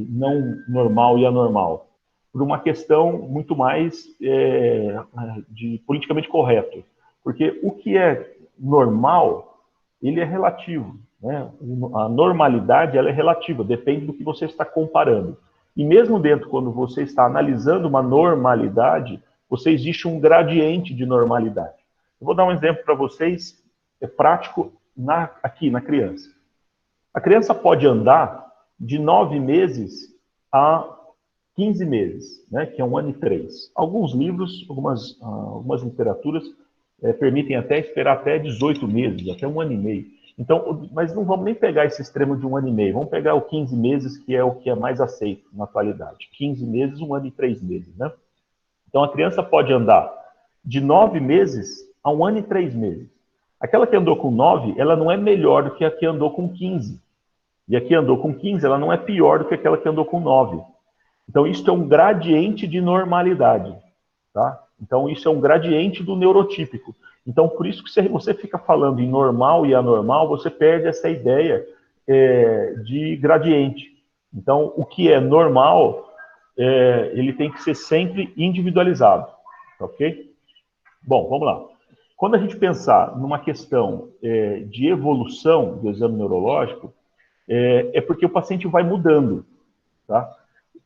não normal e anormal? Por uma questão muito mais de politicamente correto. Porque o que é normal, ele é relativo, né? A normalidade, ela é relativa, depende do que você está comparando. E mesmo dentro, quando você está analisando uma normalidade, existe um gradiente de normalidade. Eu vou dar um exemplo para vocês, prático, aqui na criança. A criança pode andar de 9 meses a 15 meses, né, que é 1 ano e 3. Alguns livros, algumas literaturas permitem até esperar até 18 meses, até 1 ano e meio. Então, mas não vamos nem pegar esse extremo de 1 ano e meio, vamos pegar o 15 meses, que é o que é mais aceito na atualidade. 15 meses, 1 ano e 3 meses, né? Então, a criança pode andar de 9 meses a 1 ano e 3 meses. Aquela que andou com 9, ela não é melhor do que a que andou com 15. E a que andou com 15, ela não é pior do que aquela que andou com 9. Então, isso é um gradiente de normalidade, tá? Então, isso é um gradiente do neurotípico. Então, por isso que se você fica falando em normal e anormal, você perde essa ideia de gradiente. Então, o que é normal, ele tem que ser sempre individualizado, ok? Bom, vamos lá. Quando a gente pensar numa questão de evolução do exame neurológico, é porque o paciente vai mudando, tá?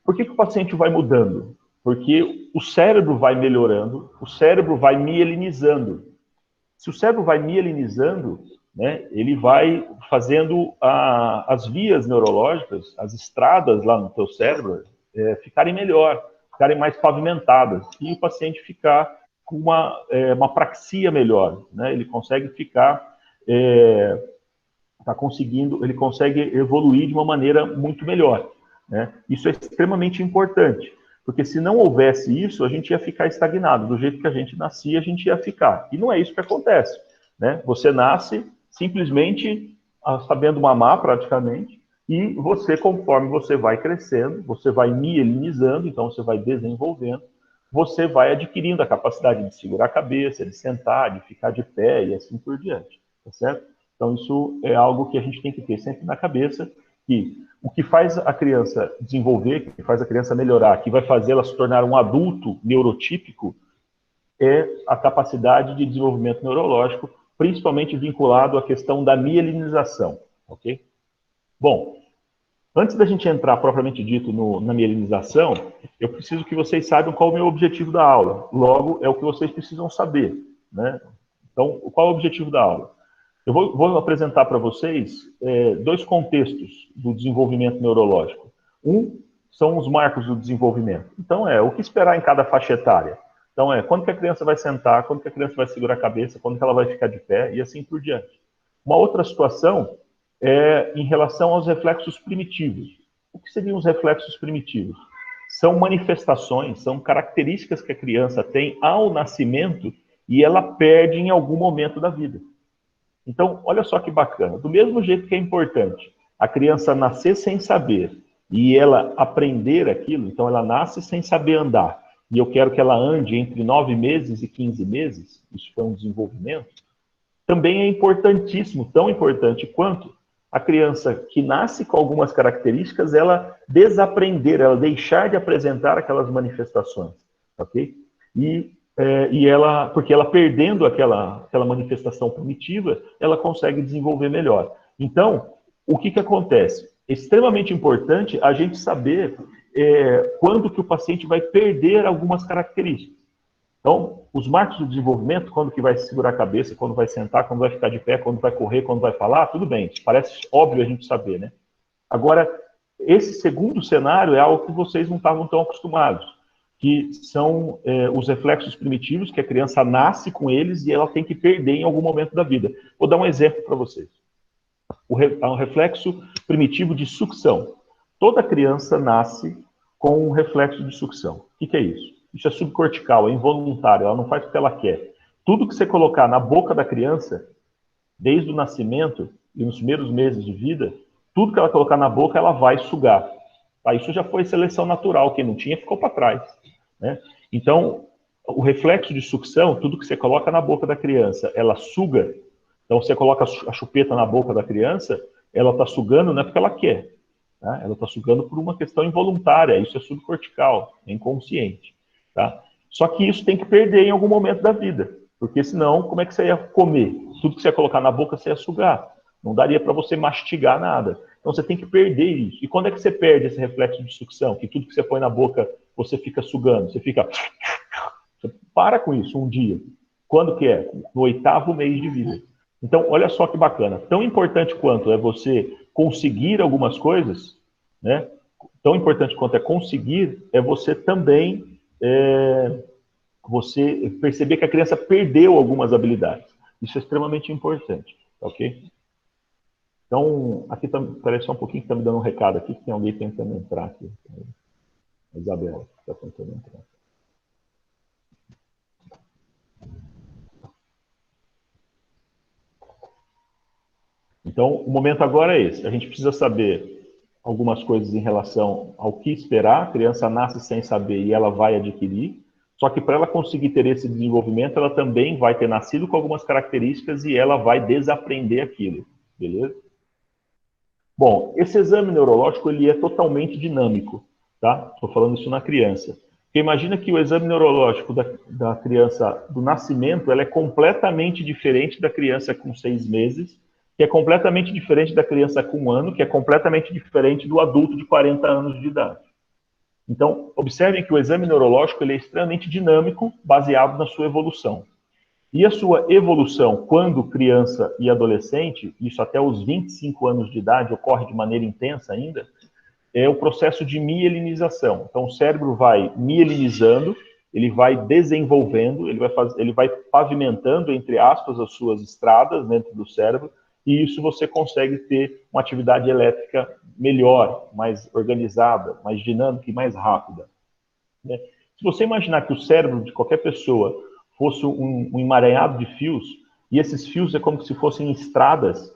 Por que o paciente vai mudando? Porque o cérebro vai melhorando, o cérebro vai mielinizando. Se o cérebro vai mielinizando, né, ele vai fazendo as vias neurológicas, as estradas lá no teu cérebro, ficarem melhor, ficarem mais pavimentadas, e o paciente ficar com uma praxia melhor, né? Ele consegue ficar, ele consegue evoluir de uma maneira muito melhor, né? Isso é extremamente importante, porque se não houvesse isso, a gente ia ficar estagnado. Do jeito que a gente nascia, a gente ia ficar. E não é isso que acontece, né? Você nasce simplesmente sabendo mamar, praticamente, e você, conforme você vai crescendo, você vai mielinizando, então você vai desenvolvendo, você vai adquirindo a capacidade de segurar a cabeça, de sentar, de ficar de pé e assim por diante, tá certo? Então, isso é algo que a gente tem que ter sempre na cabeça, que o que faz a criança desenvolver, que faz a criança melhorar, que vai fazer ela se tornar um adulto neurotípico, é a capacidade de desenvolvimento neurológico, principalmente vinculado à questão da mielinização, ok? Bom, antes da gente entrar propriamente dito na mielinização, eu preciso que vocês saibam qual é o meu objetivo da aula. Logo, é o que vocês precisam saber, né? Então, qual é o objetivo da aula? Eu vou apresentar para vocês dois contextos do desenvolvimento neurológico. Um são os marcos do desenvolvimento. Então, o que esperar em cada faixa etária. Então, quando que a criança vai sentar, quando que a criança vai segurar a cabeça, quando que ela vai ficar de pé, e assim por diante. Uma outra situação é em relação aos reflexos primitivos. O que seriam os reflexos primitivos? São manifestações, são características que a criança tem ao nascimento e ela perde em algum momento da vida. Então, olha só que bacana. Do mesmo jeito que é importante a criança nascer sem saber e ela aprender aquilo, então ela nasce sem saber andar, e eu quero que ela ande entre 9 meses e 15 meses, isso foi um desenvolvimento, também é importantíssimo, tão importante quanto a criança que nasce com algumas características, ela desaprender, ela deixar de apresentar aquelas manifestações, ok? Porque ela perdendo aquela manifestação primitiva, ela consegue desenvolver melhor. Então, o que acontece? É extremamente importante a gente saber quando que o paciente vai perder algumas características. Então, os marcos do desenvolvimento, quando que vai segurar a cabeça, quando vai sentar, quando vai ficar de pé, quando vai correr, quando vai falar, tudo bem, parece óbvio a gente saber, né? Agora, esse segundo cenário é algo que vocês não estavam tão acostumados, que são os reflexos primitivos, que a criança nasce com eles e ela tem que perder em algum momento da vida. Vou dar um exemplo para vocês. Um reflexo primitivo de sucção. Toda criança nasce com um reflexo de sucção. O que é isso? Isso é subcortical, é involuntário, ela não faz porque ela quer. Tudo que você colocar na boca da criança, desde o nascimento e nos primeiros meses de vida, tudo que ela colocar na boca, ela vai sugar. Tá? Isso já foi seleção natural, quem não tinha ficou para trás, né? Então, o reflexo de sucção, tudo que você coloca na boca da criança, ela suga. Então, você coloca a chupeta na boca da criança, ela está sugando não é porque ela quer. Tá? Ela está sugando por uma questão involuntária, isso é subcortical, é inconsciente. Tá? Só que isso tem que perder em algum momento da vida, porque senão, como é que você ia comer? Tudo que você ia colocar na boca, você ia sugar. Não daria para você mastigar nada. Então você tem que perder isso. E quando é que você perde esse reflexo de sucção? Que tudo que você põe na boca, você fica sugando, você fica... Você para com isso um dia. Quando que é? No 8º mês de vida. Então, olha só que bacana. Tão importante quanto é você conseguir algumas coisas, né? Tão importante quanto é conseguir, é você também você perceber que a criança perdeu algumas habilidades. Isso é extremamente importante, ok? Então, aqui tá, parece só um pouquinho que está me dando um recado aqui, que tem alguém tentando entrar aqui. A Isabela está tentando entrar. Então, o momento agora é esse. A gente precisa saber algumas coisas em relação ao que esperar. A criança nasce sem saber e ela vai adquirir. Só que para ela conseguir ter esse desenvolvimento, ela também vai ter nascido com algumas características e ela vai desaprender aquilo. Beleza? Bom, esse exame neurológico ele é totalmente dinâmico, tá? Estou falando isso na criança. Porque imagina que o exame neurológico da criança do nascimento ela é completamente diferente da criança com 6 meses, que é completamente diferente da criança com 1 ano, que é completamente diferente do adulto de 40 anos de idade. Então, observem que o exame neurológico ele é extremamente dinâmico, baseado na sua evolução. E a sua evolução, quando criança e adolescente, isso até os 25 anos de idade, ocorre de maneira intensa ainda, é o processo de mielinização. Então, o cérebro vai mielinizando, ele vai desenvolvendo, ele vai pavimentando, entre aspas, as suas estradas dentro do cérebro, e isso você consegue ter uma atividade elétrica melhor, mais organizada, mais dinâmica e mais rápida. Né? Se você imaginar que o cérebro de qualquer pessoa fosse um emaranhado de fios, e esses fios é como se fossem estradas,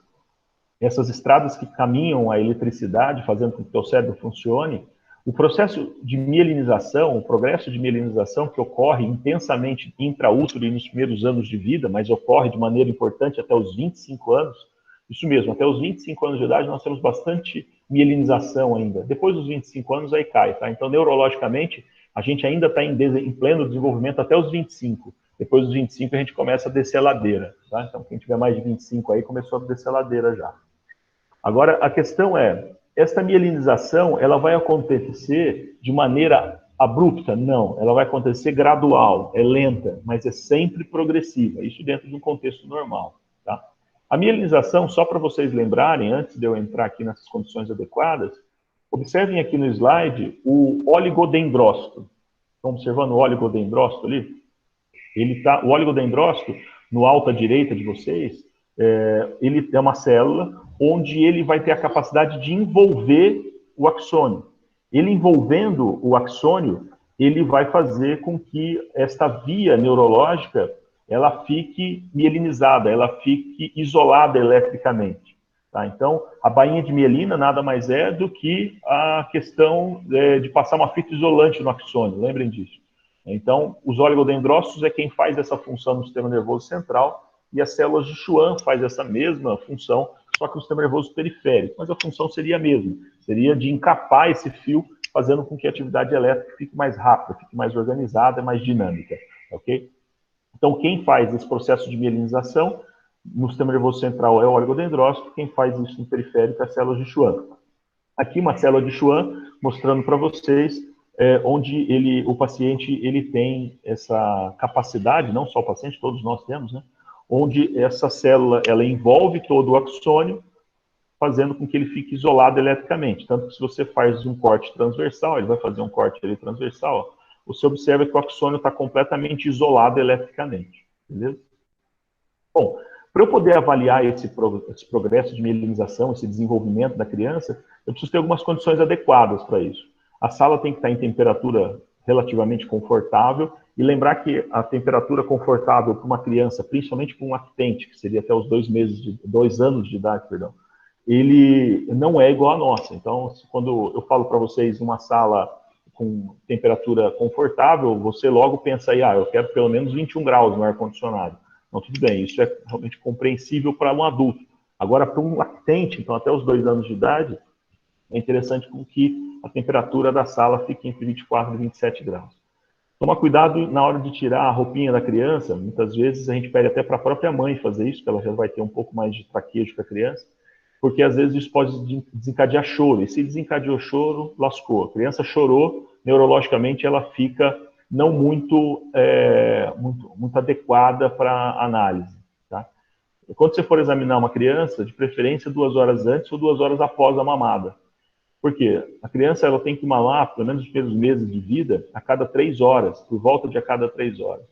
essas estradas que caminham a eletricidade, fazendo com que o cérebro funcione, o processo de mielinização, o progresso de mielinização que ocorre intensamente intraútero e nos primeiros anos de vida, mas ocorre de maneira importante até os 25 anos, isso mesmo, até os 25 anos de idade nós temos bastante mielinização ainda. Depois dos 25 anos aí cai, tá? Então, neurologicamente, a gente ainda está em pleno desenvolvimento até os 25. Depois dos 25 a gente começa a descer a ladeira, tá? Então, quem tiver mais de 25 aí começou a descer a ladeira já. Agora, a questão é, esta mielinização, ela vai acontecer de maneira abrupta? Não, ela vai acontecer gradual, é lenta, mas é sempre progressiva, isso dentro de um contexto normal, tá? A mielinização, só para vocês lembrarem, antes de eu entrar aqui nessas condições adequadas, observem aqui no slide o oligodendrócito. Estão observando o oligodendrócito ali? O oligodendrócito, no alto à direita de vocês, ele é uma célula onde ele vai ter a capacidade de envolver o axônio. Ele envolvendo o axônio, ele vai fazer com que esta via neurológica ela fique mielinizada, ela fique isolada eletricamente. Tá? Então, a bainha de mielina nada mais é do que a questão de passar uma fita isolante no axônio, lembrem disso. Então, os oligodendrócitos é quem faz essa função no sistema nervoso central e as células de Schwann faz essa mesma função, só que no sistema nervoso periférico. Mas a função seria a mesma, seria de encapar esse fio, fazendo com que a atividade elétrica fique mais rápida, fique mais organizada, mais dinâmica, ok? Então, quem faz esse processo de mielinização no sistema nervoso central é o oligodendrócito, quem faz isso no periférico é as células de Schwann. Aqui uma célula de Schwann, mostrando para vocês onde o paciente ele tem essa capacidade, não só o paciente, todos nós temos, né? Onde essa célula ela envolve todo o axônio, fazendo com que ele fique isolado eletricamente. Tanto que se você faz um corte transversal, ele vai fazer um corte ali transversal, você observa que o axônio está completamente isolado eletricamente. Beleza? Bom, para eu poder avaliar esse progresso de mielinização, esse desenvolvimento da criança, eu preciso ter algumas condições adequadas para isso. A sala tem que estar em temperatura relativamente confortável, e lembrar que a temperatura confortável para uma criança, principalmente para um lactente, que seria até os 2 anos de idade, perdão, ele não é igual à nossa. Então, quando eu falo para vocês uma sala com temperatura confortável, você logo pensa aí, eu quero pelo menos 21 graus no ar-condicionado. Então, tudo bem, isso é realmente compreensível para um adulto. Agora, para um lactente, então até os 2 anos de idade, é interessante com que a temperatura da sala fique entre 24 e 27 graus. Toma cuidado na hora de tirar a roupinha da criança. Muitas vezes a gente pede até para a própria mãe fazer isso, porque ela já vai ter um pouco mais de traquejo com a criança, porque às vezes isso pode desencadear choro. E se desencadeou choro, lascou. A criança chorou, neurologicamente ela fica não muito adequada para análise. Tá? Quando você for examinar uma criança, de preferência 2 horas antes ou 2 horas após a mamada. Por quê? A criança ela tem que mamar, pelo menos nos primeiros meses de vida, a cada 3 horas, por volta de a cada 3 horas.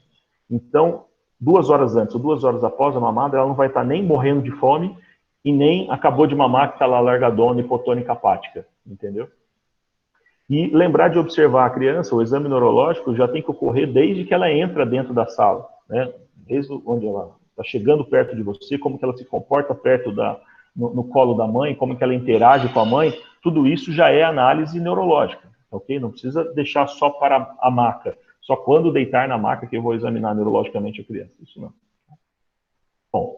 Então, 2 horas antes ou 2 horas após a mamada, ela não vai estar nem morrendo de fome e nem acabou de mamar que está lá largadona, hipotônica apática, entendeu? E lembrar de observar a criança, o exame neurológico já tem que ocorrer desde que ela entra dentro da sala, né? Desde onde ela está chegando perto de você, como que ela se comporta perto no colo da mãe, como que ela interage com a mãe, tudo isso já é análise neurológica, ok? Não precisa deixar só para a maca, só quando deitar na maca que eu vou examinar neurologicamente a criança, isso não. Bom,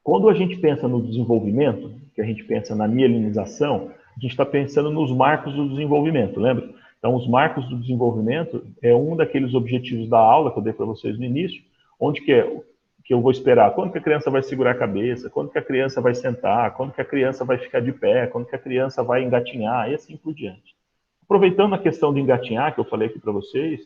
quando a gente pensa no desenvolvimento, que a gente pensa na mielinização, a gente está pensando nos marcos do desenvolvimento, lembra? Então, os marcos do desenvolvimento é um daqueles objetivos da aula que eu dei para vocês no início, onde que eu vou esperar quando que a criança vai segurar a cabeça, quando que a criança vai sentar, quando que a criança vai ficar de pé, quando que a criança vai engatinhar, e assim por diante. Aproveitando a questão do engatinhar, que eu falei aqui para vocês,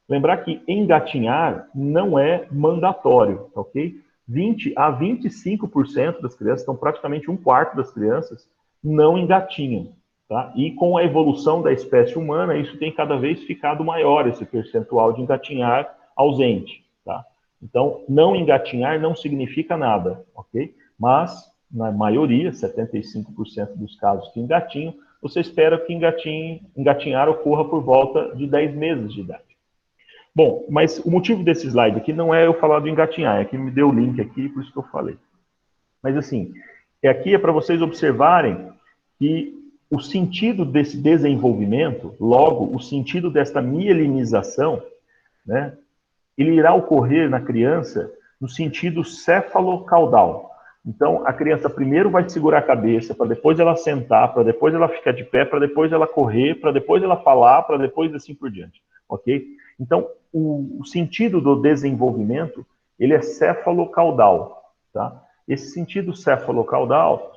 lembrar que engatinhar não é mandatório, ok? 20 a 25% das crianças, então praticamente 1/4 das crianças, não engatinham. Tá? E com a evolução da espécie humana, isso tem cada vez ficado maior, esse percentual de engatinhar ausente. Tá? Então, não engatinhar não significa nada, ok? Mas, na maioria, 75% dos casos que engatinham, você espera que engatinhar ocorra por volta de 10 meses de idade. Bom, mas o motivo desse slide aqui não é eu falar do engatinhar, é que me deu o link aqui, por isso que eu falei. Mas assim, aqui é para vocês observarem que o sentido desse desenvolvimento, logo, o sentido desta mielinização, né, ele irá ocorrer na criança no sentido céfalo-caudal. Então, a criança primeiro vai segurar a cabeça, para depois ela sentar, para depois ela ficar de pé, para depois ela correr, para depois ela falar, para depois assim por diante. Ok? Então, o sentido do desenvolvimento, ele é céfalo-caudal. Tá? Esse sentido céfalo-caudal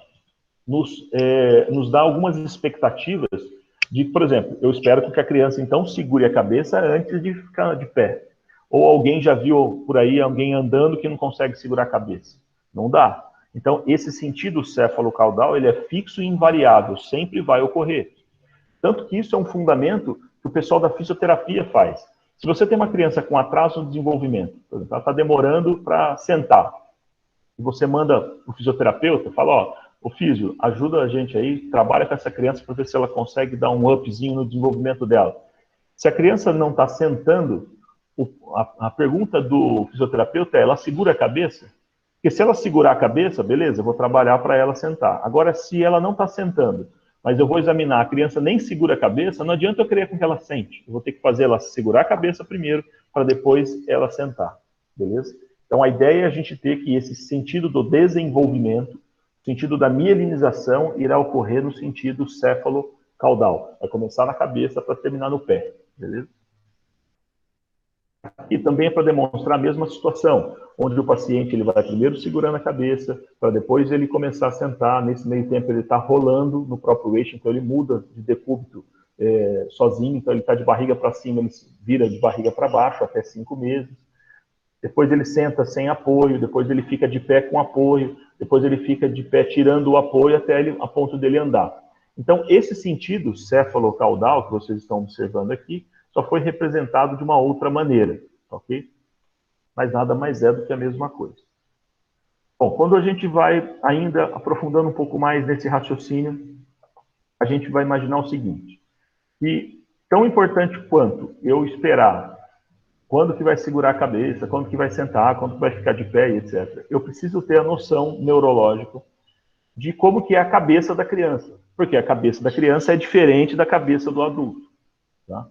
nos dá algumas expectativas de, por exemplo, eu espero que a criança, então, segure a cabeça antes de ficar de pé. Ou alguém já viu por aí alguém andando que não consegue segurar a cabeça. Não dá. Então, esse sentido céfalo-caudal, ele é fixo e invariável, sempre vai ocorrer. Tanto que isso é um fundamento que o pessoal da fisioterapia faz. Se você tem uma criança com atraso no desenvolvimento, por exemplo, ela está demorando para sentar, e você manda o fisioterapeuta, fala, ó, o físio, ajuda a gente aí, trabalha com essa criança para ver se ela consegue dar um upzinho no desenvolvimento dela. Se a criança não está sentando, a pergunta do fisioterapeuta é, ela segura a cabeça? Porque se ela segurar a cabeça, beleza, eu vou trabalhar para ela sentar. Agora, se ela não está sentando, mas eu vou examinar, a criança nem segura a cabeça, não adianta eu querer com que ela sente. Eu vou ter que fazer ela segurar a cabeça primeiro, para depois ela sentar, beleza? Então, a ideia é a gente ter que esse sentido do desenvolvimento, o sentido da mielinização, irá ocorrer no sentido céfalo-caudal. Vai começar na cabeça para terminar no pé, beleza? E também é para demonstrar a mesma situação, onde o paciente ele vai primeiro segurando a cabeça, para depois ele começar a sentar. Nesse meio tempo ele está rolando no próprio eixo, então ele muda de decúbito sozinho, então ele está de barriga para cima, ele vira de barriga para baixo até 5 meses. Depois ele senta sem apoio, depois ele fica de pé com apoio, depois ele fica de pé tirando o apoio até a ponto dele andar. Então, esse sentido céfalo-caudal que vocês estão observando aqui, só foi representado de uma outra maneira, ok? Mas nada mais é do que a mesma coisa. Bom, quando a gente vai ainda aprofundando um pouco mais nesse raciocínio, a gente vai imaginar o seguinte, que tão importante quanto eu esperar quando que vai segurar a cabeça, quando que vai sentar, quando que vai ficar de pé, etc. Eu preciso ter a noção neurológica de como que é a cabeça da criança, porque a cabeça da criança é diferente da cabeça do adulto, tá?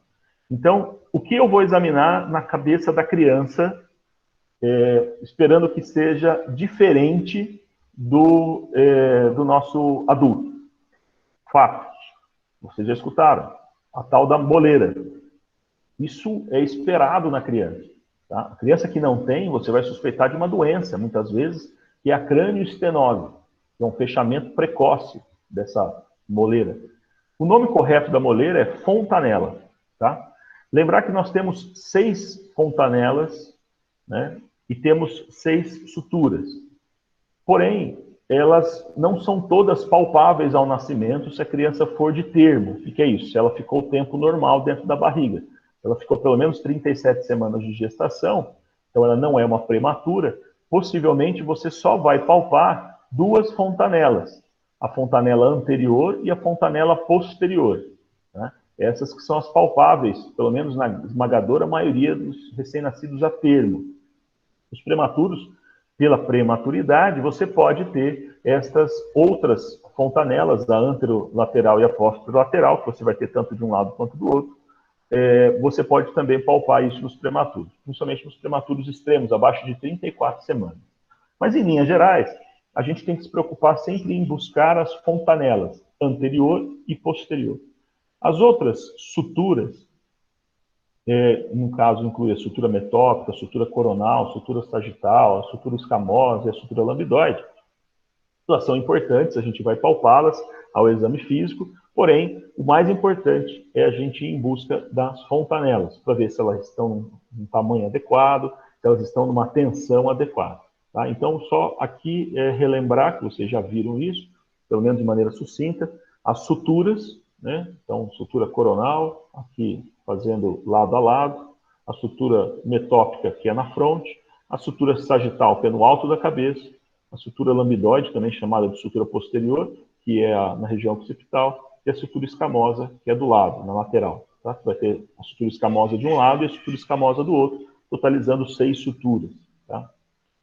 Então, o que eu vou examinar na cabeça da criança, esperando que seja diferente do nosso adulto? Fatos. Vocês já escutaram. A tal da moleira. Isso é esperado na criança. Tá? A criança que não tem, você vai suspeitar de uma doença, muitas vezes, que é a cranioestenose, que é um fechamento precoce dessa moleira. O nome correto da moleira é fontanela. Tá? Lembrar que nós temos 6 fontanelas, né? E temos 6 suturas. Porém, elas não são todas palpáveis ao nascimento se a criança for de termo. O que é isso? Se ela ficou o tempo normal dentro da barriga. Ela ficou pelo menos 37 semanas de gestação, então ela não é uma prematura. Possivelmente você só vai palpar 2 fontanelas, a fontanela anterior e a fontanela posterior. Né? Essas que são as palpáveis, pelo menos na esmagadora maioria dos recém-nascidos a termo. Os prematuros, pela prematuridade, você pode ter estas outras fontanelas, a anterolateral e a posterolateral, que você vai ter tanto de um lado quanto do outro. Você pode também palpar isso nos prematuros, principalmente nos prematuros extremos, abaixo de 34 semanas. Mas, em linhas gerais, a gente tem que se preocupar sempre em buscar as fontanelas anterior e posterior. As outras suturas, no caso, inclui a sutura metópica, a sutura coronal, a sutura sagital, a sutura escamosa e a sutura lambdoide. Elas são importantes, a gente vai palpá-las ao exame físico, porém, o mais importante é a gente ir em busca das fontanelas, para ver se elas estão num tamanho adequado, se elas estão numa tensão adequada. Tá? Então, só aqui relembrar, que vocês já viram isso, pelo menos de maneira sucinta, as suturas, né? Então, sutura coronal, aqui fazendo lado a lado, a sutura metópica, que é na fronte, a sutura sagital, que é no alto da cabeça, a sutura lambdoide, também chamada de sutura posterior, que é na região occipital, e a sutura escamosa, que é do lado, na lateral. Tá? Vai ter a sutura escamosa de um lado e a sutura escamosa do outro, totalizando 6 suturas. Tá?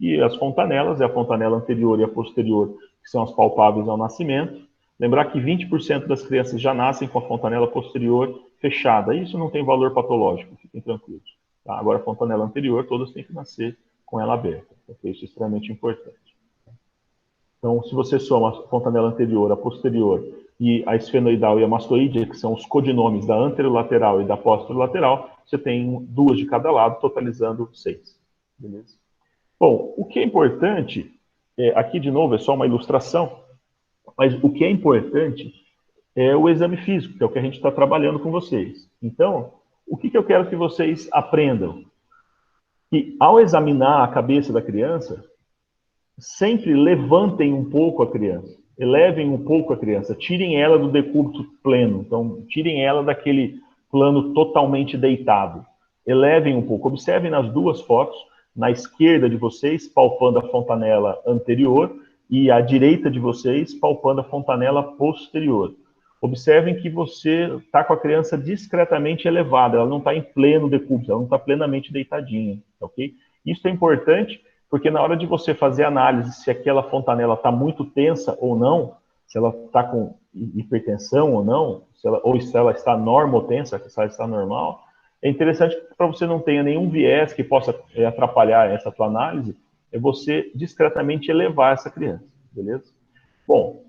E as fontanelas, é a fontanela anterior e a posterior, que são as palpáveis ao nascimento. Lembrar que 20% das crianças já nascem com a fontanela posterior fechada. Isso não tem valor patológico, fiquem tranquilos. Tá? Agora, a fontanela anterior, todas têm que nascer com ela aberta. Okay? Isso é extremamente importante. Então, se você soma a fontanela anterior, a posterior e a esfenoidal e a mastoide, que são os codinomes da anterolateral e da posterolateral, você tem 2 de cada lado, totalizando 6. Beleza? Bom, o que é importante, aqui de novo é só uma ilustração, mas o que é importante é o exame físico, que é o que a gente está trabalhando com vocês. Então, o que eu quero que vocês aprendam? Que ao examinar a cabeça da criança, sempre levantem um pouco a criança, elevem um pouco a criança, tirem ela do decúbito pleno, então tirem ela daquele plano totalmente deitado, elevem um pouco, observem nas 2 fotos, na esquerda de vocês, palpando a fontanela anterior, e à direita de vocês, palpando a fontanela posterior. Observem que você está com a criança discretamente elevada, ela não está em pleno decúbito, ela não está plenamente deitadinha, ok? Isso é importante, porque na hora de você fazer a análise se aquela fontanela está muito tensa ou não, se ela está com hipertensão ou não, ou se ela está normotensa, se ela está normal, é interessante para você não tenha nenhum viés que possa atrapalhar essa tua análise, é você discretamente elevar essa criança, beleza? Bom,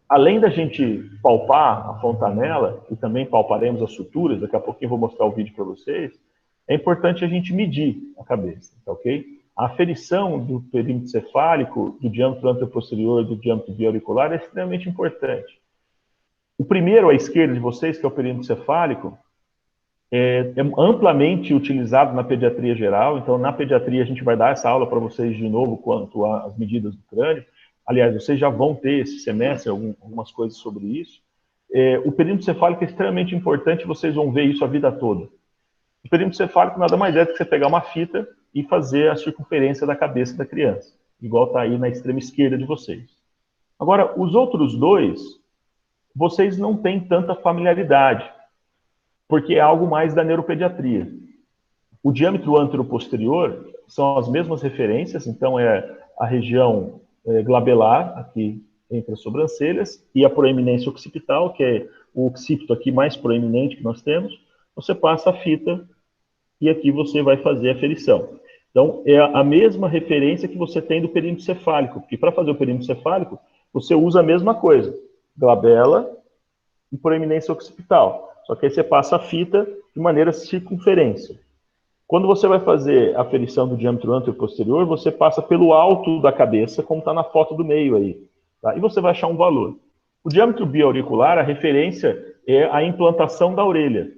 além da gente palpar a fontanela, e também palparemos as suturas, daqui a pouquinho eu vou mostrar o vídeo para vocês, é importante a gente medir a cabeça, tá ok? A aferição do perímetro cefálico, do diâmetro anteroposterior e do diâmetro biauricular é extremamente importante. O primeiro à esquerda de vocês, que é o perímetro cefálico, é amplamente utilizado na pediatria geral, então na pediatria a gente vai dar essa aula para vocês de novo quanto às medidas do crânio. Aliás, vocês já vão ter esse semestre algumas coisas sobre isso. O perímetro cefálico é extremamente importante, vocês vão ver isso a vida toda. O perímetro cefálico nada mais é do que você pegar uma fita e fazer a circunferência da cabeça da criança, igual está aí na extrema esquerda de vocês. Agora, os outros 2, vocês não têm tanta familiaridade, porque é algo mais da neuropediatria. O diâmetro anteroposterior são as mesmas referências, então é a região glabelar, aqui entre as sobrancelhas, e a proeminência occipital, que é o occipito aqui mais proeminente que nós temos. Você passa a fita e aqui você vai fazer a ferição. Então, é a mesma referência que você tem do perímetro cefálico, porque para fazer o perímetro cefálico, você usa a mesma coisa, glabela e proeminência occipital. Só que aí você passa a fita de maneira circunferência. Quando você vai fazer a aferição do diâmetro anteroposterior, você passa pelo alto da cabeça, como está na foto do meio aí. Tá? E você vai achar um valor. O diâmetro biauricular, a referência é a implantação da orelha.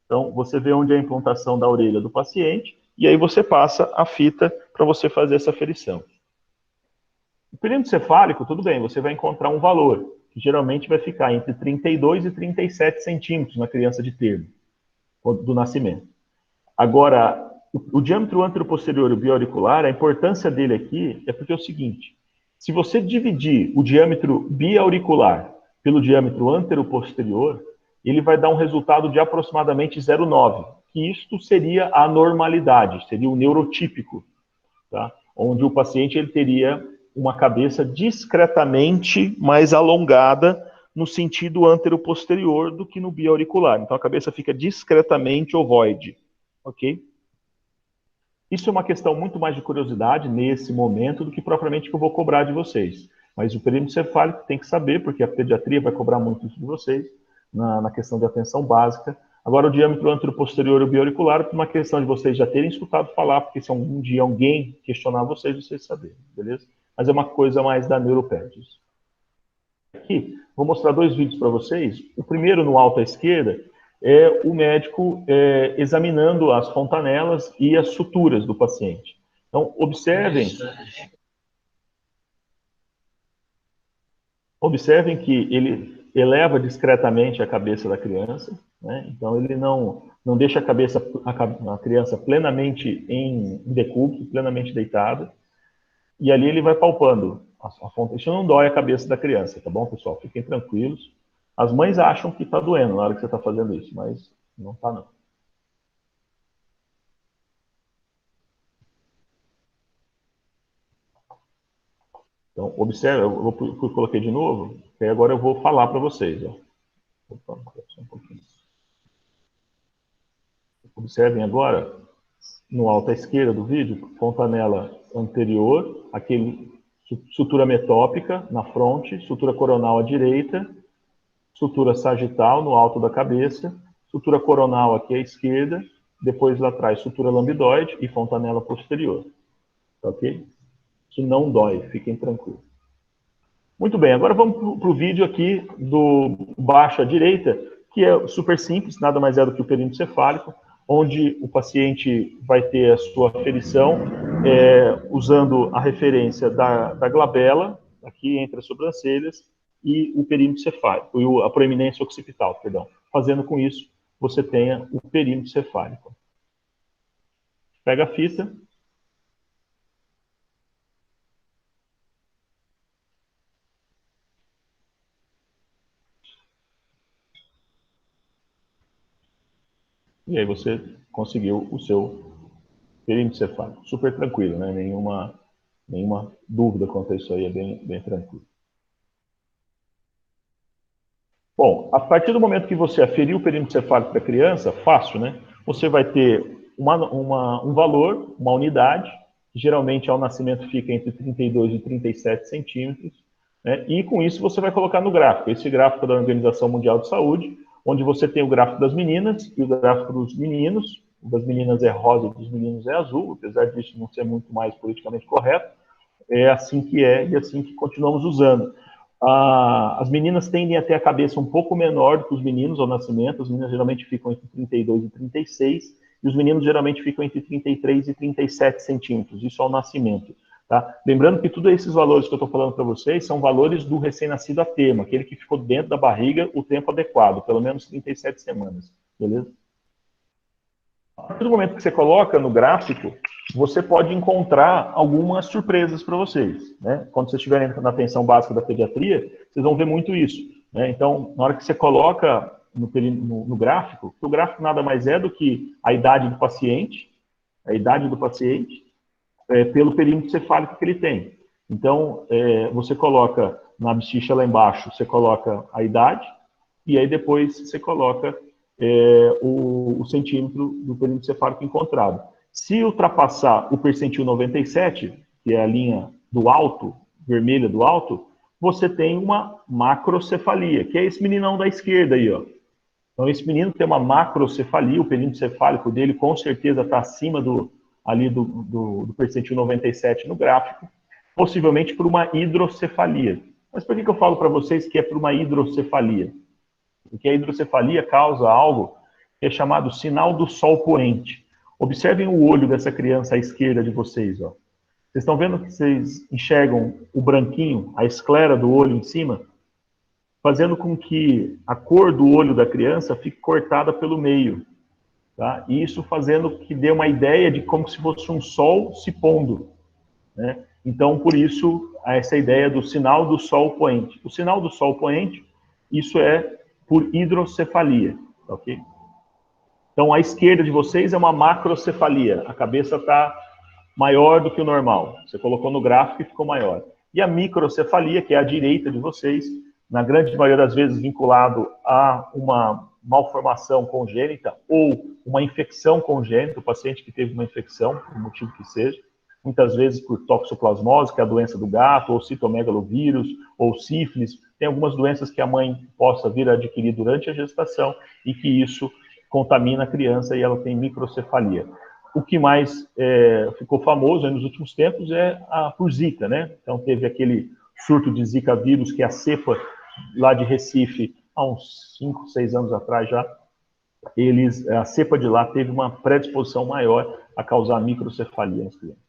Então, você vê onde é a implantação da orelha do paciente, e aí você passa a fita para você fazer essa aferição. O perímetro cefálico, tudo bem, você vai encontrar um valor, que geralmente vai ficar entre 32 e 37 centímetros na criança de termo, do nascimento. Agora, o diâmetro anteroposterior e biauricular, a importância dele aqui é porque é o seguinte, se você dividir o diâmetro biauricular pelo diâmetro anteroposterior, ele vai dar um resultado de aproximadamente 0,9, que isto seria a normalidade, seria o neurotípico, tá? Onde o paciente ele teria uma cabeça discretamente mais alongada no sentido anteroposterior do que no biauricular. Então a cabeça fica discretamente ovoide, ok? Isso é uma questão muito mais de curiosidade nesse momento do que propriamente que eu vou cobrar de vocês. Mas o perímetro cefálico tem que saber, porque a pediatria vai cobrar muito isso de vocês, na questão de atenção básica. Agora, o diâmetro anteroposterior e biauricular, por uma questão de vocês já terem escutado falar, porque se um dia alguém questionar vocês saberem, beleza? Mas é uma coisa mais da neuropédios. Aqui, vou mostrar dois vídeos para vocês. O primeiro, no alto à esquerda, é o médico examinando as fontanelas e as suturas do paciente. Então, observem que ele eleva discretamente a cabeça da criança, né? Então ele não deixa a criança plenamente em decúbito, plenamente deitada, e ali ele vai palpando a fonte. Isso não dói a cabeça da criança, tá bom, pessoal? Fiquem tranquilos. As mães acham que está doendo na hora que você está fazendo isso, mas não está não. Então, observe, eu coloquei de novo, e agora eu vou falar para vocês. Ó. Opa, só um pouquinho. Observem agora, no alto à esquerda do vídeo, fontanela anterior, aquele sutura metópica na fronte, sutura coronal à direita, sutura sagital no alto da cabeça, sutura coronal aqui à esquerda, depois lá atrás sutura lambidoide e fontanela posterior. Tá ok? Isso não dói, fiquem tranquilos. Muito bem, agora vamos para o vídeo aqui do baixo à direita, que é super simples, nada mais é do que o perímetro cefálico, onde o paciente vai ter a sua aferição usando a referência da glabela, aqui entre as sobrancelhas, e o perímetro cefálico, e a proeminência occipital, perdão. Fazendo com isso, você tenha o perímetro cefálico. Pega a fita. E aí você conseguiu o seu perímetro cefálico. Super tranquilo, né? Nenhuma dúvida quanto a isso aí, é bem tranquilo. Bom, a partir do momento que você aferiu o perímetro cefálico para a criança, fácil, né? Você vai ter um valor, uma unidade, que geralmente ao nascimento fica entre 32 e 37 centímetros, né? E com isso você vai colocar no gráfico. Esse gráfico é da Organização Mundial de Saúde, onde você tem o gráfico das meninas e o gráfico dos meninos. O das meninas é rosa e dos meninos é azul, apesar disso não ser muito mais politicamente correto. É assim que é e assim que continuamos usando. As meninas tendem a ter a cabeça um pouco menor do que os meninos ao nascimento. As meninas geralmente ficam entre 32 e 36, e os meninos geralmente ficam entre 33 e 37 centímetros, isso ao nascimento. Tá? Lembrando que todos esses valores que eu estou falando para vocês são valores do recém-nascido a termo, aquele que ficou dentro da barriga o tempo adequado, pelo menos 37 semanas, beleza? A partir do momento que você coloca no gráfico, você pode encontrar algumas surpresas para vocês, né? Quando vocês estiverem na atenção básica da pediatria, vocês vão ver muito isso, né? Então, na hora que você coloca no gráfico, o gráfico nada mais é do que a idade do paciente, pelo perímetro cefálico que ele tem. Então, você coloca na bochecha lá embaixo, você coloca a idade, e aí depois você coloca o centímetro do perímetro cefálico encontrado. Se ultrapassar o percentil 97, que é a linha do alto, vermelha do alto, você tem uma macrocefalia, que é esse meninão da esquerda aí, ó. Então, esse menino tem uma macrocefalia, o perímetro cefálico dele com certeza está acima do percentil 97 no gráfico, possivelmente por uma hidrocefalia. Mas por que eu falo para vocês que é por uma hidrocefalia? Porque a hidrocefalia causa algo que é chamado sinal do sol poente. Observem o olho dessa criança à esquerda de vocês, ó. Vocês estão vendo que vocês enxergam o branquinho, a esclera do olho em cima? Fazendo com que a cor do olho da criança fique cortada pelo meio. Tá? E isso fazendo que dê uma ideia de como se fosse um sol se pondo. Né? Então, por isso, essa ideia do sinal do sol poente. O sinal do sol poente, isso é por hidrocefalia. Ok? Então, à esquerda de vocês é uma macrocefalia. A cabeça está maior do que o normal. Você colocou no gráfico e ficou maior. E a microcefalia, que é à direita de vocês, na grande maioria das vezes vinculado a uma malformação congênita ou uma infecção congênita, o paciente que teve uma infecção, por motivo que seja, muitas vezes por toxoplasmose, que é a doença do gato, ou citomegalovírus, ou sífilis. Tem algumas doenças que a mãe possa vir a adquirir durante a gestação e que isso contamina a criança e ela tem microcefalia. O que mais ficou famoso nos últimos tempos é por Zika, né? Então teve aquele surto de Zika vírus, que é a cepa lá de Recife, há uns 5, 6 anos atrás já, a cepa de lá teve uma predisposição maior a causar microcefalia nas crianças.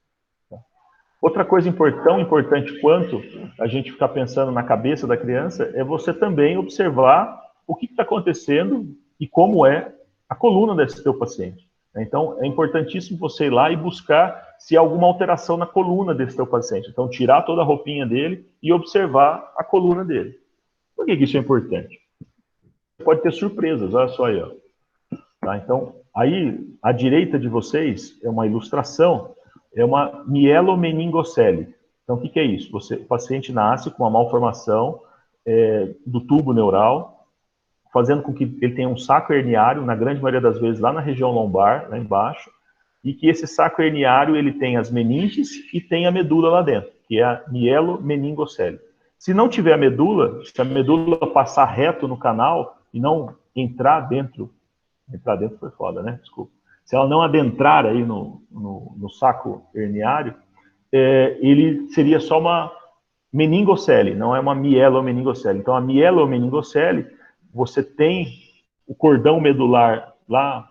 Outra coisa tão importante quanto a gente ficar pensando na cabeça da criança é você também observar o que está acontecendo e como é a coluna desse teu paciente. Então, é importantíssimo você ir lá e buscar se há alguma alteração na coluna desse teu paciente. Então, tirar toda a roupinha dele e observar a coluna dele. Por que isso é importante? Pode ter surpresas, olha só aí, ó. Tá? Então, aí, à direita de vocês, é uma ilustração, é uma mielomeningocele. Então, o que é isso? O paciente nasce com uma malformação do tubo neural, fazendo com que ele tenha um saco herniário, na grande maioria das vezes lá na região lombar, lá embaixo, e que esse saco herniário ele tem as meninges e tem a medula lá dentro, que é a mielomeningocele. Se não tiver a medula, se a medula passar reto no canal e não entrar dentro foi foda, né? Desculpa. Se ela não adentrar aí no saco herniário, ele seria só uma meningocele, não é uma mielomeningocele. Então, a mielomeningocele, você tem o cordão medular lá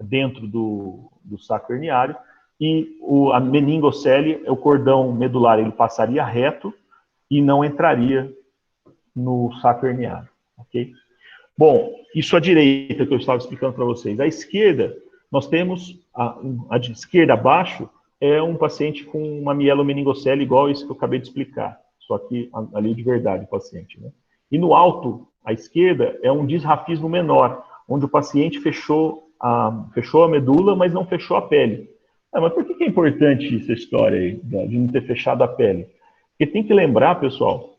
dentro do saco herniário e a meningocele, o cordão medular, ele passaria reto e não entraria no saco herniário, ok? Bom, isso à direita que eu estava explicando para vocês. À esquerda, nós temos, a de esquerda abaixo, é um paciente com uma mielomeningocele igual isso que eu acabei de explicar, só que ali de verdade o paciente, né? E no alto, à esquerda, é um disrafismo menor, onde o paciente fechou a medula, mas não fechou a pele. Mas por que é importante essa história aí, de não ter fechado a pele? Porque tem que lembrar, pessoal,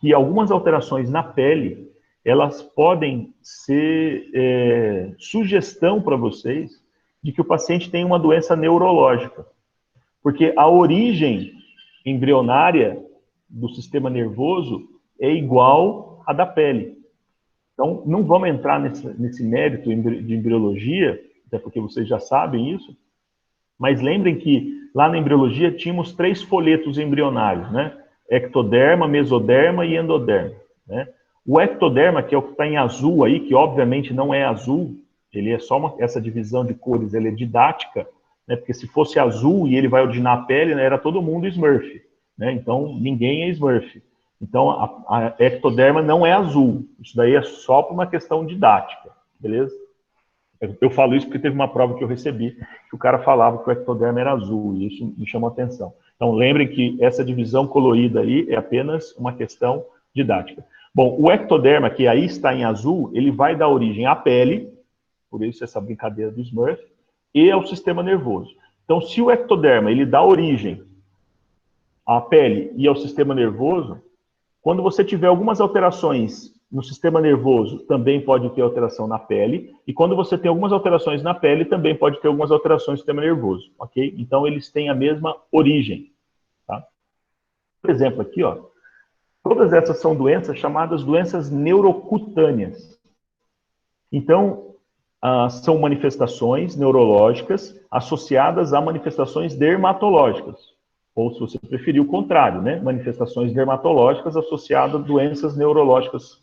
que algumas alterações na pele, elas podem ser sugestão para vocês de que o paciente tem uma doença neurológica. Porque a origem embrionária do sistema nervoso é igual à da pele. Então, não vamos entrar nesse mérito de embriologia, até porque vocês já sabem isso, mas lembrem que lá na embriologia tínhamos 3 folhetos embrionários, né? Ectoderma, mesoderma e endoderma, né? O ectoderma, que é o que está em azul aí, que obviamente não é azul, ele é só essa divisão de cores, ele é didática, né? Porque se fosse azul e ele vai originar a pele, né, era todo mundo Smurf, né? Então, ninguém é Smurf. Então, a ectoderma não é azul. Isso daí é só por uma questão didática, beleza? Eu falo isso porque teve uma prova que eu recebi, que o cara falava que o ectoderma era azul, e isso me chamou a atenção. Então, lembrem que essa divisão colorida aí é apenas uma questão didática. Bom, o ectoderma, que aí está em azul, ele vai dar origem à pele, por isso essa brincadeira do Smurf, e ao sistema nervoso. Então, se o ectoderma ele dá origem à pele e ao sistema nervoso, quando você tiver algumas alterações no sistema nervoso, também pode ter alteração na pele, e quando você tem algumas alterações na pele, também pode ter algumas alterações no sistema nervoso, ok? Então, eles têm a mesma origem, tá? Por exemplo, aqui, ó, Todas essas são doenças chamadas doenças neurocutâneas. Então, são manifestações neurológicas associadas a manifestações dermatológicas. Ou, se você preferir, o contrário, né? Manifestações dermatológicas associadas a doenças neurológicas,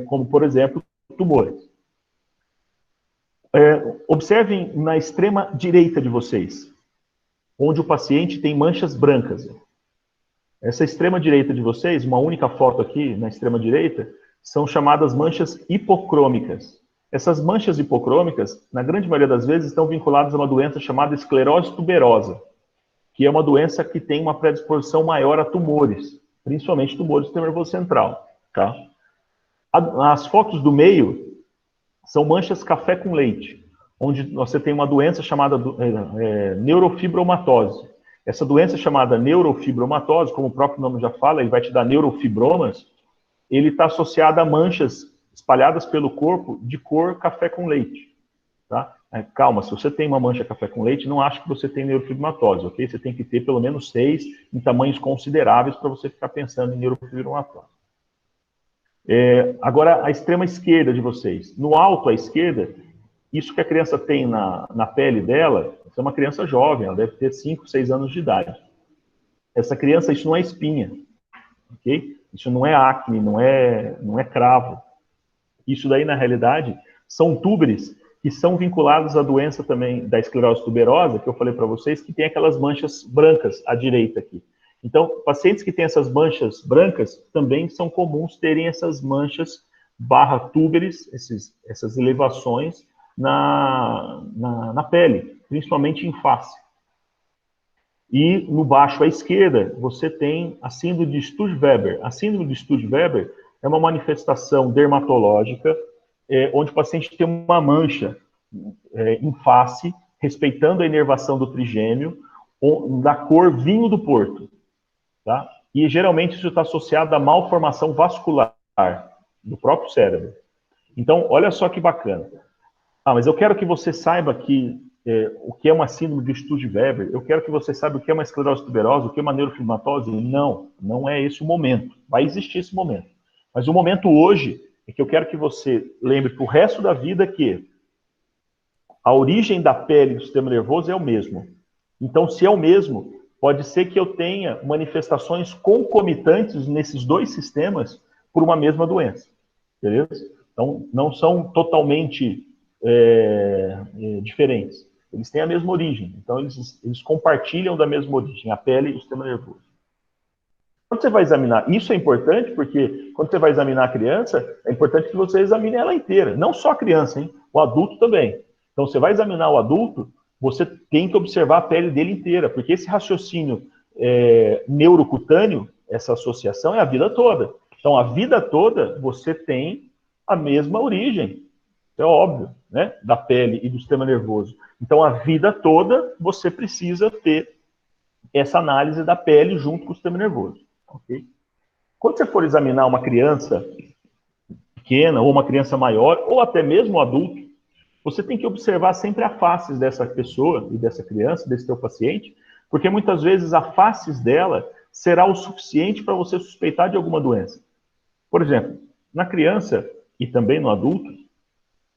como, por exemplo, tumores. Observem na extrema direita de vocês, onde o paciente tem manchas brancas. Essa extrema direita de vocês, uma única foto aqui na extrema direita, são chamadas manchas hipocrômicas. Essas manchas hipocrômicas, na grande maioria das vezes, estão vinculadas a uma doença chamada esclerose tuberosa, que é uma doença que tem uma predisposição maior a tumores, principalmente tumores do sistema nervoso central. Tá? As fotos do meio são manchas café com leite, onde você tem uma doença chamada neurofibromatose. Essa doença chamada neurofibromatose, como o próprio nome já fala, ele vai te dar neurofibromas, ele está associado a manchas espalhadas pelo corpo de cor café com leite. Tá? Calma, se você tem uma mancha café com leite, não acho que você tem neurofibromatose, ok? Você tem que ter pelo menos 6 em tamanhos consideráveis para você ficar pensando em neurofibromatose. Agora, a extrema esquerda de vocês. No alto à esquerda, isso que a criança tem na pele dela, é uma criança jovem, ela deve ter 5, 6 anos de idade. Essa criança, isso não é espinha, ok? Isso não é acne, não é cravo. Isso daí, na realidade, são túberes que são vinculados à doença também da esclerose tuberosa, que eu falei para vocês, que tem aquelas manchas brancas à direita aqui. Então, pacientes que têm essas manchas brancas, também são comuns terem essas manchas barra túberes, essas elevações na pele, principalmente em face. E no baixo à esquerda, você tem a síndrome de Sturge-Weber. A síndrome de Sturge-Weber é uma manifestação dermatológica, onde o paciente tem uma mancha em face, respeitando a inervação do trigêmeo, da cor vinho do Porto. Tá? E geralmente isso está associado à malformação vascular do próprio cérebro. Então, olha só que bacana. Mas eu quero que você saiba o que é uma síndrome de Sturge-Weber, eu quero que você saiba o que é uma esclerose tuberosa, o que é uma neurofibromatose. Não é esse o momento. Vai existir esse momento. Mas o momento hoje é que eu quero que você lembre para o resto da vida que a origem da pele do sistema nervoso é o mesmo. Então, se é o mesmo, pode ser que eu tenha manifestações concomitantes nesses dois sistemas por uma mesma doença. Beleza? Então, não são totalmente diferentes. Eles têm a mesma origem. Então, eles compartilham da mesma origem, a pele e o sistema nervoso. Quando você vai examinar, isso é importante porque quando você vai examinar a criança, é importante que você examine ela inteira. Não só a criança, hein? O adulto também. Então, você vai examinar o adulto, você tem que observar a pele dele inteira, porque esse raciocínio neurocutâneo, essa associação é a vida toda. Então, a vida toda, você tem a mesma origem. É óbvio, né? Da pele e do sistema nervoso. Então, a vida toda, você precisa ter essa análise da pele junto com o sistema nervoso. Okay? Quando você for examinar uma criança pequena, ou uma criança maior, ou até mesmo um adulto, você tem que observar sempre a face dessa pessoa e dessa criança, desse teu paciente, porque muitas vezes a face dela será o suficiente para você suspeitar de alguma doença. Por exemplo, na criança e também no adulto,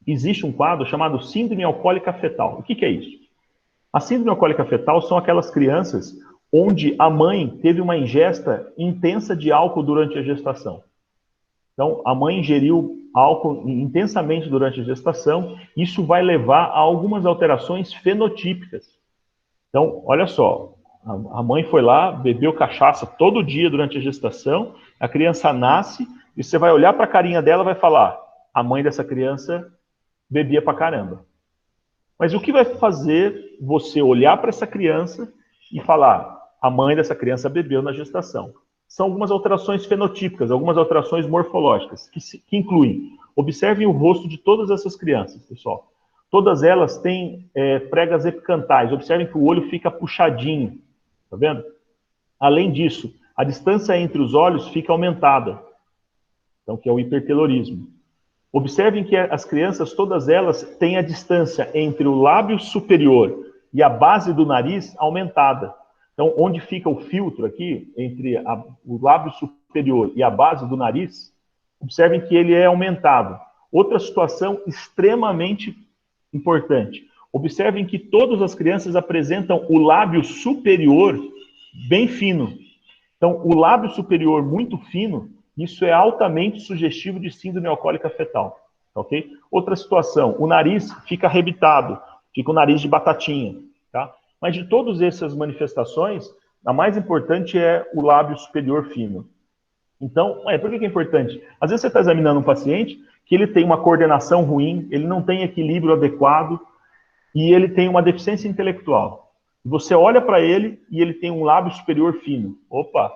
existe um quadro chamado síndrome alcoólica fetal. O que é isso? A síndrome alcoólica fetal são aquelas crianças onde a mãe teve uma ingesta intensa de álcool durante a gestação. Então, a mãe ingeriu álcool intensamente durante a gestação, isso vai levar a algumas alterações fenotípicas. Então, olha só, a mãe foi lá, bebeu cachaça todo dia durante a gestação, a criança nasce, e você vai olhar para a carinha dela e vai falar, a mãe dessa criança bebia pra caramba. Mas o que vai fazer você olhar para essa criança e falar, a mãe dessa criança bebeu na gestação? São algumas alterações fenotípicas, algumas alterações morfológicas, que incluem, observem o rosto de todas essas crianças, pessoal. Todas elas têm pregas epicantais, observem que o olho fica puxadinho, tá vendo? Além disso, a distância entre os olhos fica aumentada, então, que é o hipertelorismo. Observem que as crianças, todas elas, têm a distância entre o lábio superior e a base do nariz aumentada. Então, onde fica o filtro aqui, entre o lábio superior e a base do nariz, observem que ele é aumentado. Outra situação extremamente importante. Observem que todas as crianças apresentam o lábio superior bem fino. Então, o lábio superior muito fino, isso é altamente sugestivo de síndrome alcoólica fetal. Ok? Outra situação, o nariz fica arrebitado, fica o nariz de batatinha. Tá? Mas de todas essas manifestações, a mais importante é o lábio superior fino. Então, por que é importante? Às vezes você está examinando um paciente que ele tem uma coordenação ruim, ele não tem equilíbrio adequado e ele tem uma deficiência intelectual. Você olha para ele e ele tem um lábio superior fino. Opa!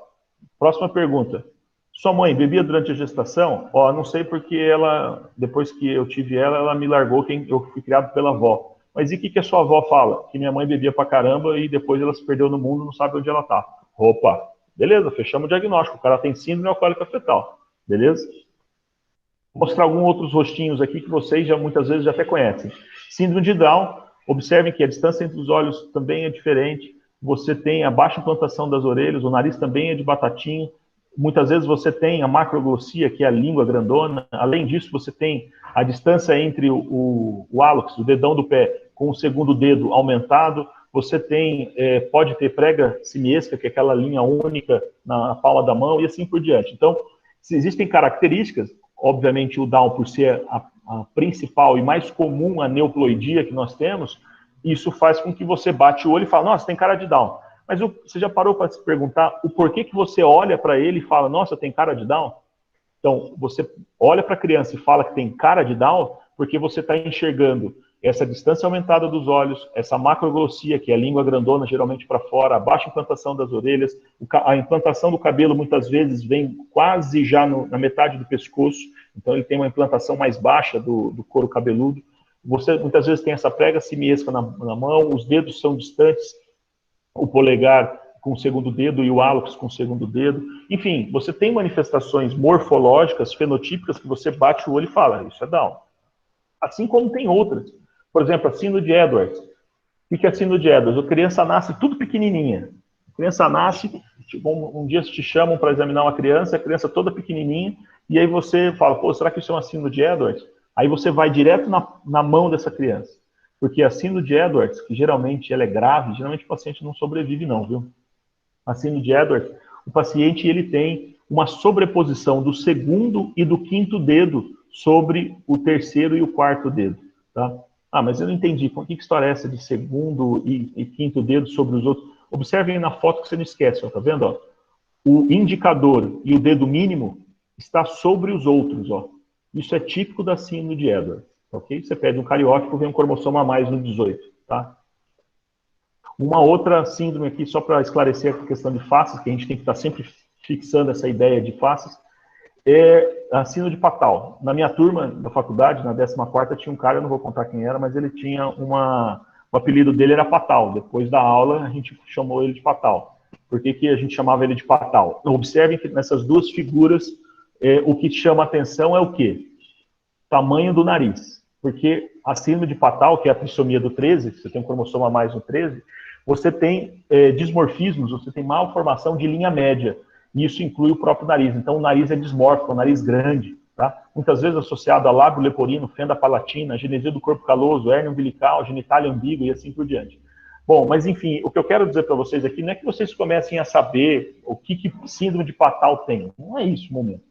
Próxima pergunta. Sua mãe bebia durante a gestação? Ó, não sei porque ela, depois que eu tive ela, ela me largou, eu fui criado pela avó. Mas e o que a sua avó fala? Que minha mãe bebia pra caramba e depois ela se perdeu no mundo, não sabe onde ela tá. Opa! Beleza, fechamos o diagnóstico. O cara tem síndrome alcoólica fetal. Beleza? Vou mostrar alguns outros rostinhos aqui que vocês já muitas vezes já até conhecem. Síndrome de Down. Observem que a distância entre os olhos também é diferente. Você tem a baixa implantação das orelhas, o nariz também é de batatinha. Muitas vezes você tem a macroglossia, que é a língua grandona. Além disso, você tem a distância entre o hálux, o dedão do pé, com o segundo dedo aumentado. Você tem, pode ter prega simiesca, que é aquela linha única na palma da mão, e assim por diante. Então, se existem características, obviamente o Down, por ser a principal e mais comum aneuploidia que nós temos, isso faz com que você bate o olho e fala, nossa, tem cara de Down. Mas você já parou para se perguntar o porquê que você olha para ele e fala, nossa, tem cara de Down? Então, você olha para a criança e fala que tem cara de Down porque você está enxergando essa distância aumentada dos olhos, essa macroglossia, que é a língua grandona, geralmente para fora, a baixa implantação das orelhas, a implantação do cabelo muitas vezes vem quase já na metade do pescoço, então ele tem uma implantação mais baixa do couro cabeludo. Você muitas vezes tem essa prega simiesca na mão, os dedos são distantes, o polegar com o segundo dedo e o hálux com o segundo dedo. Enfim, você tem manifestações morfológicas, fenotípicas, que você bate o olho e fala, isso é Down. Assim como tem outras. Por exemplo, a síndrome de Edwards. O que é a síndrome de Edwards? A criança nasce tudo pequenininha. A criança nasce, um dia te chamam para examinar uma criança, a criança toda pequenininha, e aí você fala, pô, será que isso é uma síndrome de Edwards? Aí você vai direto na mão dessa criança. Porque a síndrome de Edwards, que geralmente ela é grave, geralmente o paciente não sobrevive não, viu? A síndrome de Edwards, o paciente ele tem uma sobreposição do segundo e do quinto dedo sobre o terceiro e o quarto dedo, tá? Ah, mas eu não entendi, que história é essa de segundo e quinto dedo sobre os outros? Observem na foto que você não esquece, ó, tá vendo? Ó? O indicador e o dedo mínimo está sobre os outros, ó. Isso é típico da síndrome de Edwards, ok? Você pede um cariótipo, vem um cromossomo a mais no 18, tá? Uma outra síndrome aqui, só para esclarecer a questão de faces, que a gente tem que estar sempre fixando essa ideia de faces, é a síndrome de Patau. Na minha turma da faculdade, na 14ª, tinha um cara, eu não vou contar quem era, mas ele tinha o apelido dele era Patau. Depois da aula, a gente chamou ele de Patau. Por que a gente chamava ele de Patau? Observem que nessas duas figuras, o que chama atenção é o quê? Tamanho do nariz. Porque a síndrome de Patau, que é a trissomia do 13, você tem um cromossomo a mais no 13, você tem dismorfismos, você tem malformação de linha média. E isso inclui o próprio nariz. Então, o nariz é dismórfico, o nariz grande, tá? Muitas vezes associado a lábio leporino, fenda palatina, genesia do corpo caloso, hérnia umbilical, genitália ambígua e assim por diante. Bom, mas enfim, o que eu quero dizer para vocês aqui não é que vocês comecem a saber o que síndrome de Patau tem. Não é isso o momento.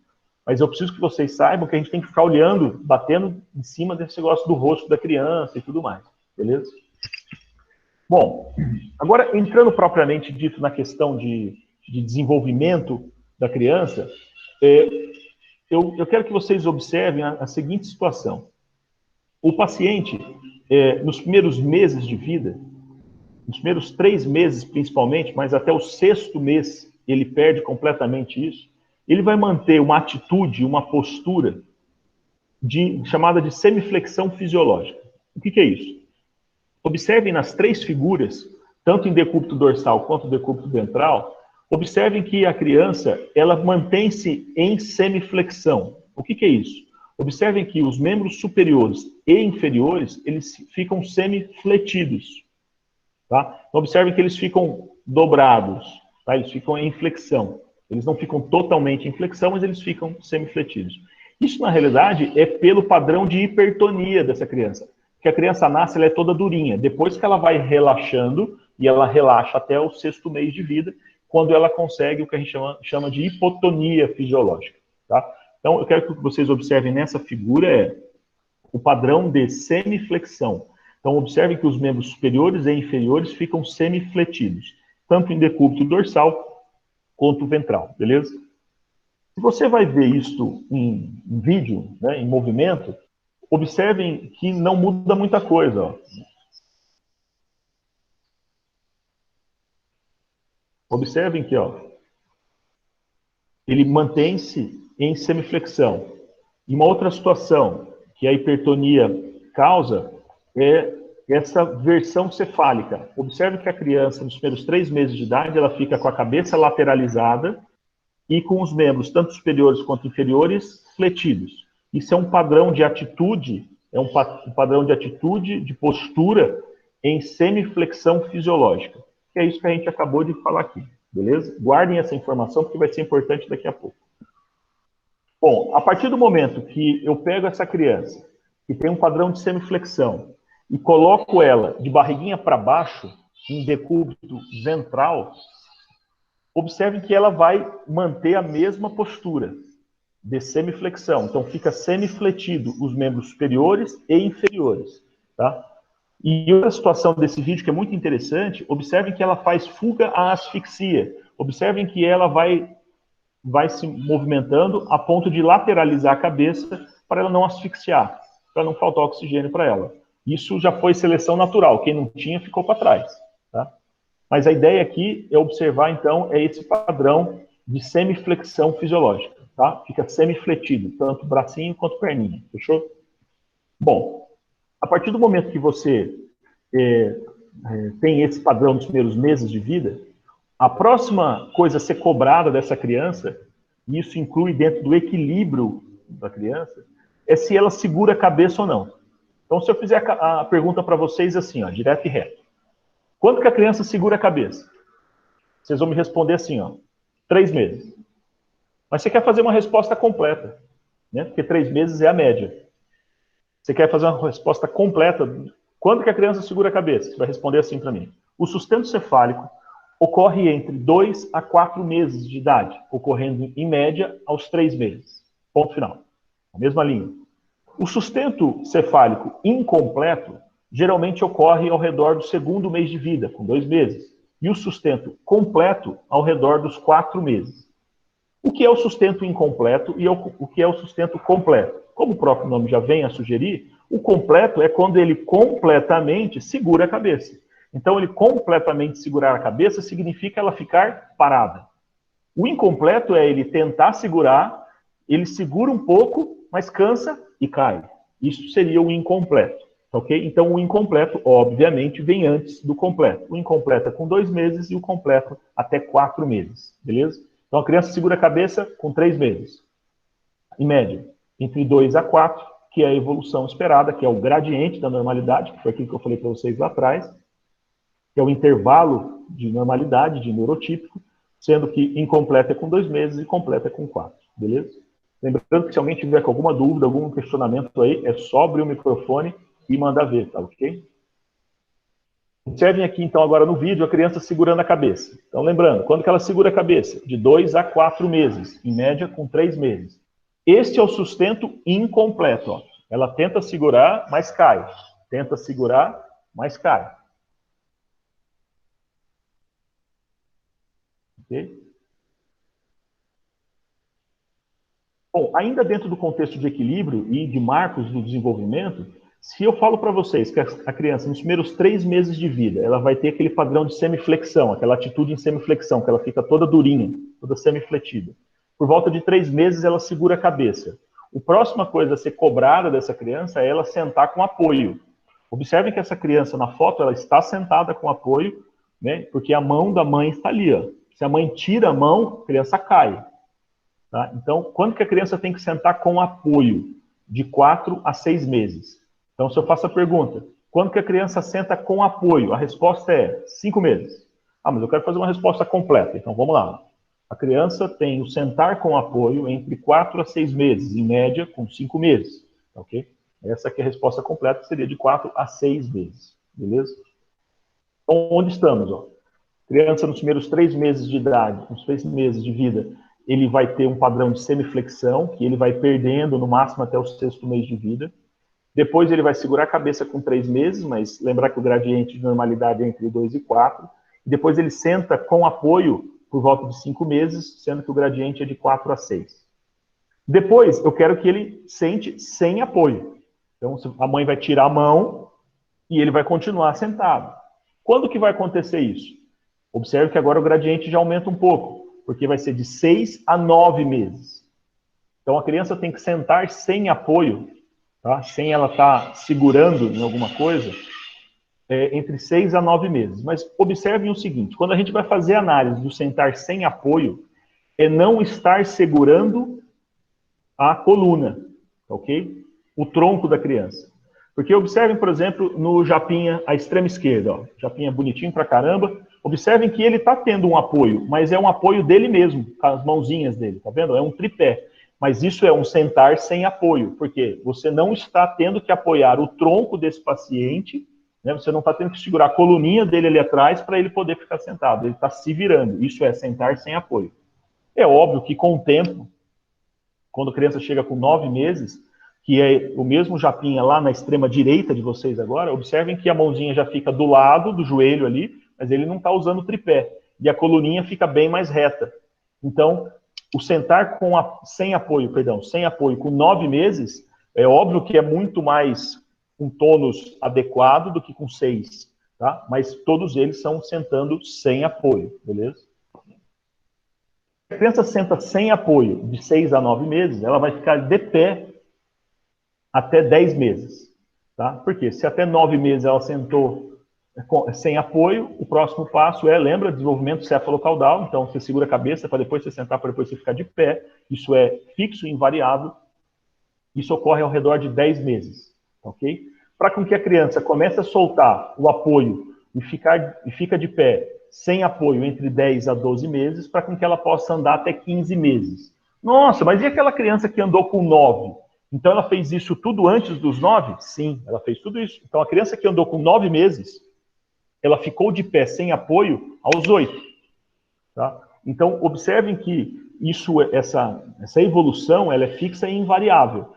Mas eu preciso que vocês saibam que a gente tem que ficar olhando, batendo em cima desse negócio do rosto da criança e tudo mais. Beleza? Bom, agora entrando propriamente dito na questão de desenvolvimento da criança, eu quero que vocês observem a seguinte situação. O paciente, nos primeiros meses de vida, nos primeiros 3 meses principalmente, mas até o 6º mês ele perde completamente isso, ele vai manter uma atitude, uma postura chamada de semiflexão fisiológica. O que é isso? Observem nas 3 figuras, tanto em decúbito dorsal quanto decúbito ventral, observem que a criança, ela mantém-se em semiflexão. O que é isso? Observem que os membros superiores e inferiores, eles ficam semifletidos. Tá? Então, observem que eles ficam dobrados, tá? Eles ficam em flexão. Eles não ficam totalmente em flexão, mas eles ficam semifletidos. Isso, na realidade, é pelo padrão de hipertonia dessa criança. Porque a criança nasce, ela é toda durinha. Depois que ela vai relaxando, e ela relaxa até o 6º mês de vida, quando ela consegue o que a gente chama de hipotonia fisiológica. Tá? Então, eu quero que vocês observem nessa figura o padrão de semiflexão. Então, observem que os membros superiores e inferiores ficam semifletidos, tanto em decúbito dorsal quanto ventral, beleza? Se você vai ver isto em vídeo, né, em movimento, observem que não muda muita coisa. Ó. Observem que ó, ele mantém-se em semiflexão. E uma outra situação que a hipertonia causa é essa versão cefálica. Observe que a criança, nos primeiros 3 meses de idade, ela fica com a cabeça lateralizada e com os membros, tanto superiores quanto inferiores, fletidos. Isso é um padrão de atitude, padrão de atitude, de postura em semiflexão fisiológica. Que é isso que a gente acabou de falar aqui, beleza? Guardem essa informação porque vai ser importante daqui a pouco. Bom, a partir do momento que eu pego essa criança, que tem um padrão de semiflexão, e coloco ela de barriguinha para baixo, em decúbito ventral, observe que ela vai manter a mesma postura de semiflexão. Então, fica semifletido os membros superiores e inferiores. Tá? E outra situação desse vídeo que é muito interessante, observem que ela faz fuga à asfixia. Observem que ela vai se movimentando a ponto de lateralizar a cabeça para ela não asfixiar, para não faltar oxigênio para ela. Isso já foi seleção natural. Quem não tinha ficou para trás. Tá? Mas a ideia aqui é observar, então, esse padrão de semiflexão fisiológica. Tá? Fica semifletido, tanto bracinho quanto perninha. Fechou? Bom, a partir do momento que você tem esse padrão nos primeiros meses de vida, a próxima coisa a ser cobrada dessa criança, e isso inclui dentro do equilíbrio da criança, é se ela segura a cabeça ou não. Então, se eu fizer a pergunta para vocês assim, ó, direto e reto. Quando que a criança segura a cabeça? Vocês vão me responder assim, ó, 3 meses. Mas você quer fazer uma resposta completa, né? Porque 3 meses é a média. Você quer fazer uma resposta completa. Quando que a criança segura a cabeça? Você vai responder assim para mim. O sustento cefálico ocorre entre 2 a 4 meses de idade, ocorrendo em média aos 3 meses. Ponto final. A mesma linha. O sustento cefálico incompleto geralmente ocorre ao redor do 2º mês de vida, com 2 meses. E o sustento completo ao redor dos 4 meses. O que é o sustento incompleto e o que é o sustento completo? Como o próprio nome já vem a sugerir, o completo é quando ele completamente segura a cabeça. Então, ele completamente segurar a cabeça significa ela ficar parada. O incompleto é ele tentar segurar, ele segura um pouco, mas cansa e cai. Isso seria o incompleto. Ok? Então, o incompleto, obviamente, vem antes do completo. O incompleto é com 2 meses e o completo até 4 meses. Beleza? Então, a criança segura a cabeça com 3 meses. Em média, entre 2 a 4, que é a evolução esperada, que é o gradiente da normalidade, que foi aquilo que eu falei para vocês lá atrás, que é o intervalo de normalidade, de neurotípico, sendo que incompleto é com 2 meses e completo é com 4. Beleza? Lembrando que se alguém tiver com alguma dúvida, algum questionamento aí, é só abrir o microfone e mandar ver, tá ok? Observem aqui, então, agora no vídeo, a criança segurando a cabeça. Então, lembrando, quando que ela segura a cabeça? De 2 a 4 meses, em média com 3 meses. Este é o sustento incompleto. Ó. Ela tenta segurar, mas cai. Tenta segurar, mas cai. Ok? Bom, ainda dentro do contexto de equilíbrio e de marcos do desenvolvimento, se eu falo para vocês que a criança, nos primeiros 3 meses de vida, ela vai ter aquele padrão de semiflexão, aquela atitude em semiflexão, que ela fica toda durinha, toda semifletida. Por volta de 3 meses, ela segura a cabeça. A próxima coisa a ser cobrada dessa criança é ela sentar com apoio. Observem que essa criança, na foto, ela está sentada com apoio, né, porque a mão da mãe está ali. Ó. Se a mãe tira a mão, a criança cai. Tá? Então, quando que a criança tem que sentar com apoio? De 4 a 6 meses. Então, se eu faço a pergunta, quando que a criança senta com apoio? A resposta é 5 meses. Ah, mas eu quero fazer uma resposta completa. Então, vamos lá. A criança tem o sentar com apoio entre 4 a 6 meses, em média, com 5 meses. Ok? Essa aqui é a resposta completa, que seria de 4 a 6 meses. Beleza? Então, onde estamos? Ó? Criança nos primeiros 3 meses de idade, nos 3 meses de vida, ele vai ter um padrão de semiflexão, que ele vai perdendo no máximo até o 6º mês de vida. Depois ele vai segurar a cabeça com 3 meses, mas lembrar que o gradiente de normalidade é entre 2 e 4. Depois ele senta com apoio por volta de 5 meses, sendo que o gradiente é de 4 a 6. Depois, eu quero que ele sente sem apoio. Então, a mãe vai tirar a mão e ele vai continuar sentado. Quando que vai acontecer isso? Observe que agora o gradiente já aumenta um pouco, porque vai ser de 6 a 9 meses. Então, a criança tem que sentar sem apoio, tá? Sem ela estar segurando em alguma coisa, entre 6 a 9 meses. Mas observem o seguinte, quando a gente vai fazer análise do sentar sem apoio, é não estar segurando a coluna, ok? O tronco da criança. Porque observem, por exemplo, no Japinha, à extrema esquerda, ó, Japinha bonitinho pra caramba, observem que ele está tendo um apoio, mas é um apoio dele mesmo, com as mãozinhas dele, tá vendo? É um tripé. Mas isso é um sentar sem apoio, porque você não está tendo que apoiar o tronco desse paciente, né? Você não está tendo que segurar a coluninha dele ali atrás para ele poder ficar sentado. Ele está se virando. Isso é sentar sem apoio. É óbvio que com o tempo, quando a criança chega com 9 meses, que é o mesmo Japinha lá na extrema direita de vocês agora, observem que a mãozinha já fica do lado do joelho ali, mas ele não está usando o tripé. E a coluninha fica bem mais reta. Então, o sentar sem apoio com 9 meses, é óbvio que é muito mais um tônus adequado do que com 6, tá? Mas todos eles são sentando sem apoio, beleza? A criança senta sem apoio de 6 a 9 meses, ela vai ficar de pé até 10 meses, tá? Porque se até 9 meses ela sentou sem apoio, o próximo passo é, lembra, desenvolvimento cefalocaudal. Então, você segura a cabeça para depois você sentar, para depois você ficar de pé. Isso é fixo e invariável. Isso ocorre ao redor de 10 meses, ok? Para com que a criança comece a soltar o apoio e fica de pé sem apoio entre 10 a 12 meses, para com que ela possa andar até 15 meses. Nossa, mas e aquela criança que andou com 9? Então, ela fez isso tudo antes dos 9? Sim, ela fez tudo isso. Então, a criança que andou com 9 meses, ela ficou de pé sem apoio aos 8. Tá? Então, observem que essa evolução ela é fixa e invariável.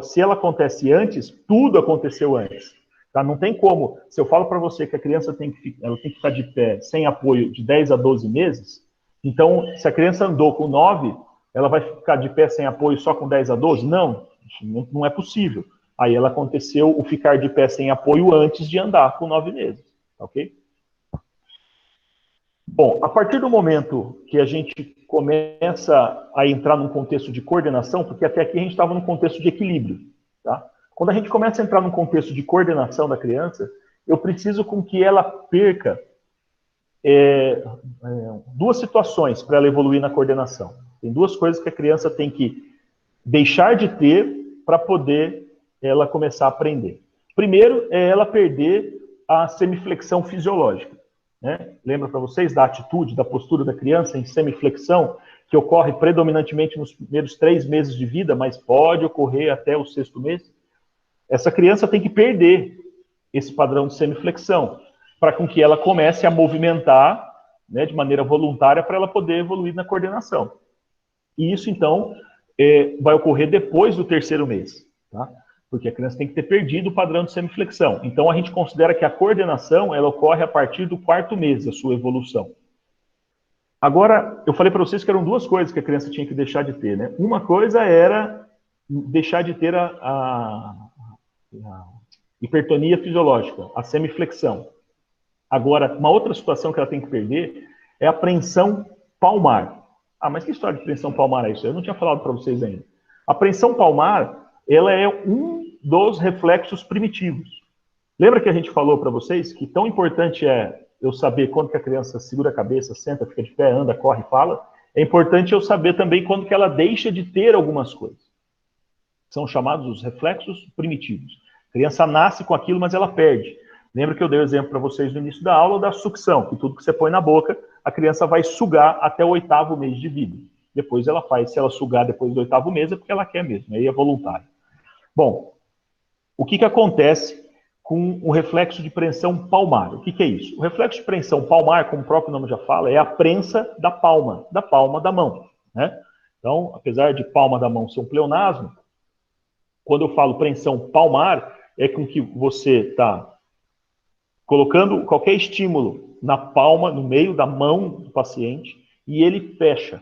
Se ela acontece antes, tudo aconteceu antes. Tá? Não tem como. Se eu falo para você que a criança tem que ficar de pé sem apoio de 10 a 12 meses, então, se a criança andou com 9, ela vai ficar de pé sem apoio só com 10 a 12? Não, não é possível. Aí ela aconteceu o ficar de pé sem apoio antes de andar com 9 meses. Ok? Bom, a partir do momento que a gente começa a entrar num contexto de coordenação, porque até aqui a gente estava num contexto de equilíbrio, tá? Quando a gente começa a entrar num contexto de coordenação da criança, eu preciso com que ela perca duas situações para ela evoluir na coordenação. Tem duas coisas que a criança tem que deixar de ter para poder ela começar a aprender. Primeiro é ela perder a semiflexão fisiológica. Né? Lembra para vocês da atitude, da postura da criança em semiflexão, que ocorre predominantemente nos primeiros 3 meses de vida, mas pode ocorrer até o 6º mês? Essa criança tem que perder esse padrão de semiflexão, para com que ela comece a movimentar, né, de maneira voluntária, para ela poder evoluir na coordenação. E isso, então, vai ocorrer depois do 3º mês, tá? Porque a criança tem que ter perdido o padrão de semiflexão. Então, a gente considera que a coordenação ela ocorre a partir do 4º mês da sua evolução. Agora, eu falei para vocês que eram duas coisas que a criança tinha que deixar de ter, né? Uma coisa era deixar de ter a hipertonia fisiológica, a semiflexão. Agora, uma outra situação que ela tem que perder é a preensão palmar. Ah, mas que história de preensão palmar é isso? Eu não tinha falado para vocês ainda. A preensão palmar, ela é um dos reflexos primitivos. Lembra que a gente falou para vocês que tão importante é eu saber quando que a criança segura a cabeça, senta, fica de pé, anda, corre, fala? É importante eu saber também quando que ela deixa de ter algumas coisas. São chamados os reflexos primitivos. A criança nasce com aquilo, mas ela perde. Lembra que eu dei o exemplo para vocês no início da aula da sucção, que tudo que você põe na boca, a criança vai sugar até o 8º mês de vida. Depois ela faz, se ela sugar depois do 8º mês, é porque ela quer mesmo, aí é voluntário. Bom, o que acontece com o reflexo de preensão palmar? O que é isso? O reflexo de preensão palmar, como o próprio nome já fala, é a prensa da palma da mão, né? Então, apesar de palma da mão ser um pleonasmo, quando eu falo preensão palmar, é com que você está colocando qualquer estímulo na palma, no meio da mão do paciente, e ele fecha.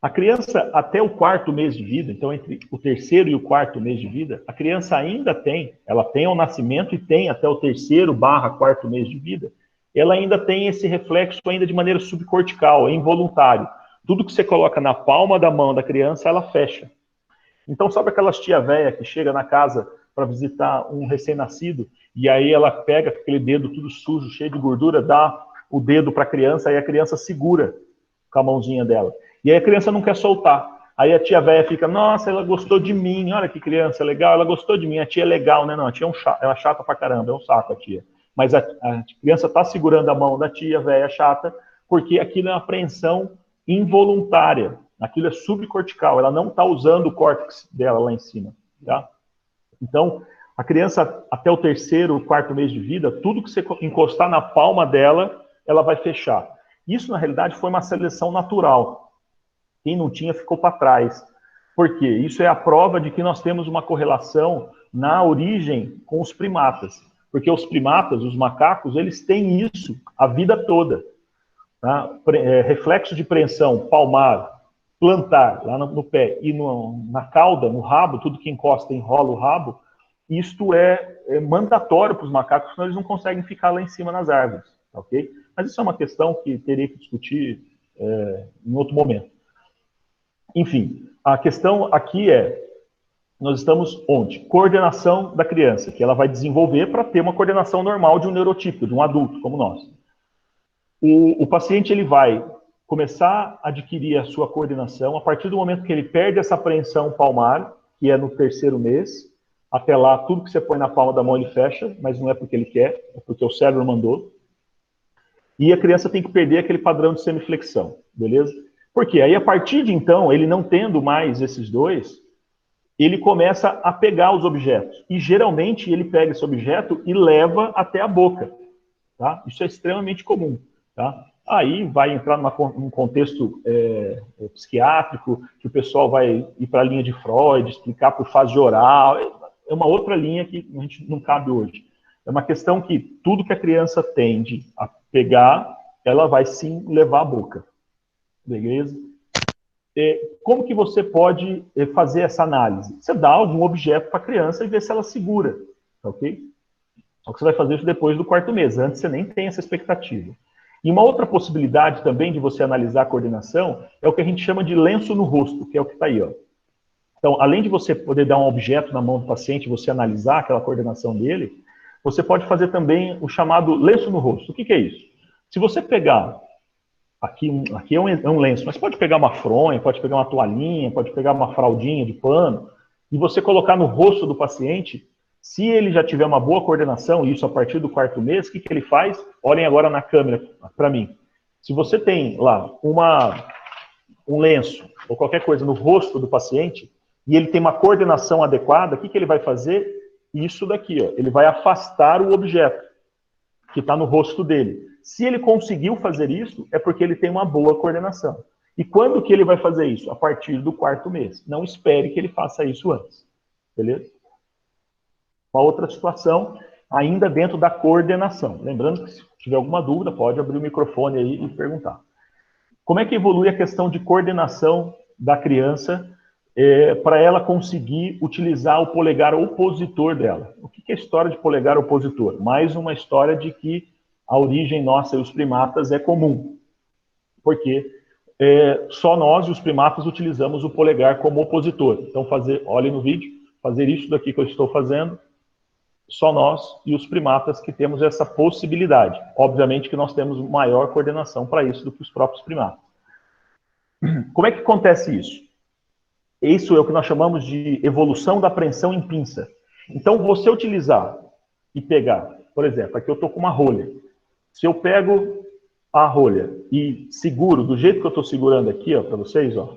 A criança, até o 4º mês de vida, então entre o 3º e o 4º mês de vida, a criança ainda tem, ela tem ao nascimento e tem até o 3º/4º mês de vida, ela ainda tem esse reflexo ainda de maneira subcortical, é involuntário. Tudo que você coloca na palma da mão da criança, ela fecha. Então, sabe aquelas tia véia que chega na casa para visitar um recém-nascido, e aí ela pega aquele dedo tudo sujo, cheio de gordura, dá o dedo para a criança, e a criança segura com a mãozinha dela. E aí a criança não quer soltar. Aí a tia véia fica, nossa, ela gostou de mim, olha que criança legal, ela gostou de mim, a tia é legal, né? Não, a tia é chata pra caramba, é um saco a tia. Mas a criança está segurando a mão da tia véia chata, porque aquilo é uma apreensão involuntária, aquilo é subcortical, ela não está usando o córtex dela lá em cima, tá? Então, a criança, até o 3º, 4º mês de vida, tudo que você encostar na palma dela, ela vai fechar. Isso, na realidade, foi uma seleção natural. Quem não tinha ficou para trás. Por quê? Isso é a prova de que nós temos uma correlação na origem com os primatas. Porque os primatas, os macacos, eles têm isso a vida toda. Tá? Reflexo de preensão palmar, plantar, lá no pé, e na cauda, no rabo, tudo que encosta enrola o rabo, isto é mandatório para os macacos, senão eles não conseguem ficar lá em cima nas árvores. Ok? Mas isso é uma questão que teria que discutir em outro momento. Enfim, a questão aqui nós estamos onde? Coordenação da criança, que ela vai desenvolver para ter uma coordenação normal de um neurotípico, de um adulto, como nós. O paciente ele vai começar a adquirir a sua coordenação a partir do momento que ele perde essa apreensão palmar, que é no 3º mês. Até lá, tudo que você põe na palma da mão ele fecha, mas não é porque ele quer, é porque o cérebro mandou. E a criança tem que perder aquele padrão de semiflexão, beleza? Porque aí, a partir de então, ele não tendo mais esses dois, ele começa a pegar os objetos. E, geralmente, ele pega esse objeto e leva até a boca. Tá? Isso é extremamente comum. Tá? Aí vai entrar num contexto psiquiátrico, que o pessoal vai ir para a linha de Freud, explicar por fase oral. É uma outra linha que a gente não cabe hoje. É uma questão que tudo que a criança tende a pegar, ela vai sim levar à boca. Beleza? Como que você pode fazer essa análise? Você dá algum objeto para a criança e vê se ela segura, ok? Só que você vai fazer isso depois do 4º mês, antes você nem tem essa expectativa. E uma outra possibilidade também de você analisar a coordenação é o que a gente chama de lenço no rosto, que é o que está aí, ó. Então, além de você poder dar um objeto na mão do paciente e você analisar aquela coordenação dele, você pode fazer também o chamado lenço no rosto. O que é isso? Se você pegar aqui é um lenço, mas pode pegar uma fronha, pode pegar uma toalhinha, pode pegar uma fraldinha de pano, e você colocar no rosto do paciente, se ele já tiver uma boa coordenação, isso a partir do 4º mês, o que ele faz? Olhem agora na câmera para mim. Se você tem lá um lenço ou qualquer coisa no rosto do paciente, e ele tem uma coordenação adequada, o que ele vai fazer? Isso daqui, ó, ele vai afastar o objeto que está no rosto dele. Se ele conseguiu fazer isso, é porque ele tem uma boa coordenação. E quando que ele vai fazer isso? A partir do 4º mês. Não espere que ele faça isso antes. Beleza? Uma outra situação, ainda dentro da coordenação. Lembrando que se tiver alguma dúvida, pode abrir o microfone aí e perguntar. Como é que evolui a questão de coordenação da criança para ela conseguir utilizar o polegar opositor dela? O que é a história de polegar opositor? Mais uma história de que a origem nossa e os primatas é comum, porque só nós e os primatas utilizamos o polegar como opositor. Então, olhem no vídeo, fazer isso daqui que eu estou fazendo, só nós e os primatas que temos essa possibilidade. Obviamente que nós temos maior coordenação para isso do que os próprios primatas. Como é que acontece isso? Isso é o que nós chamamos de evolução da apreensão em pinça. Então, você utilizar e pegar, por exemplo, aqui eu estou com uma rolha. Se eu pego a rolha e seguro do jeito que eu estou segurando aqui, ó, para vocês, ó,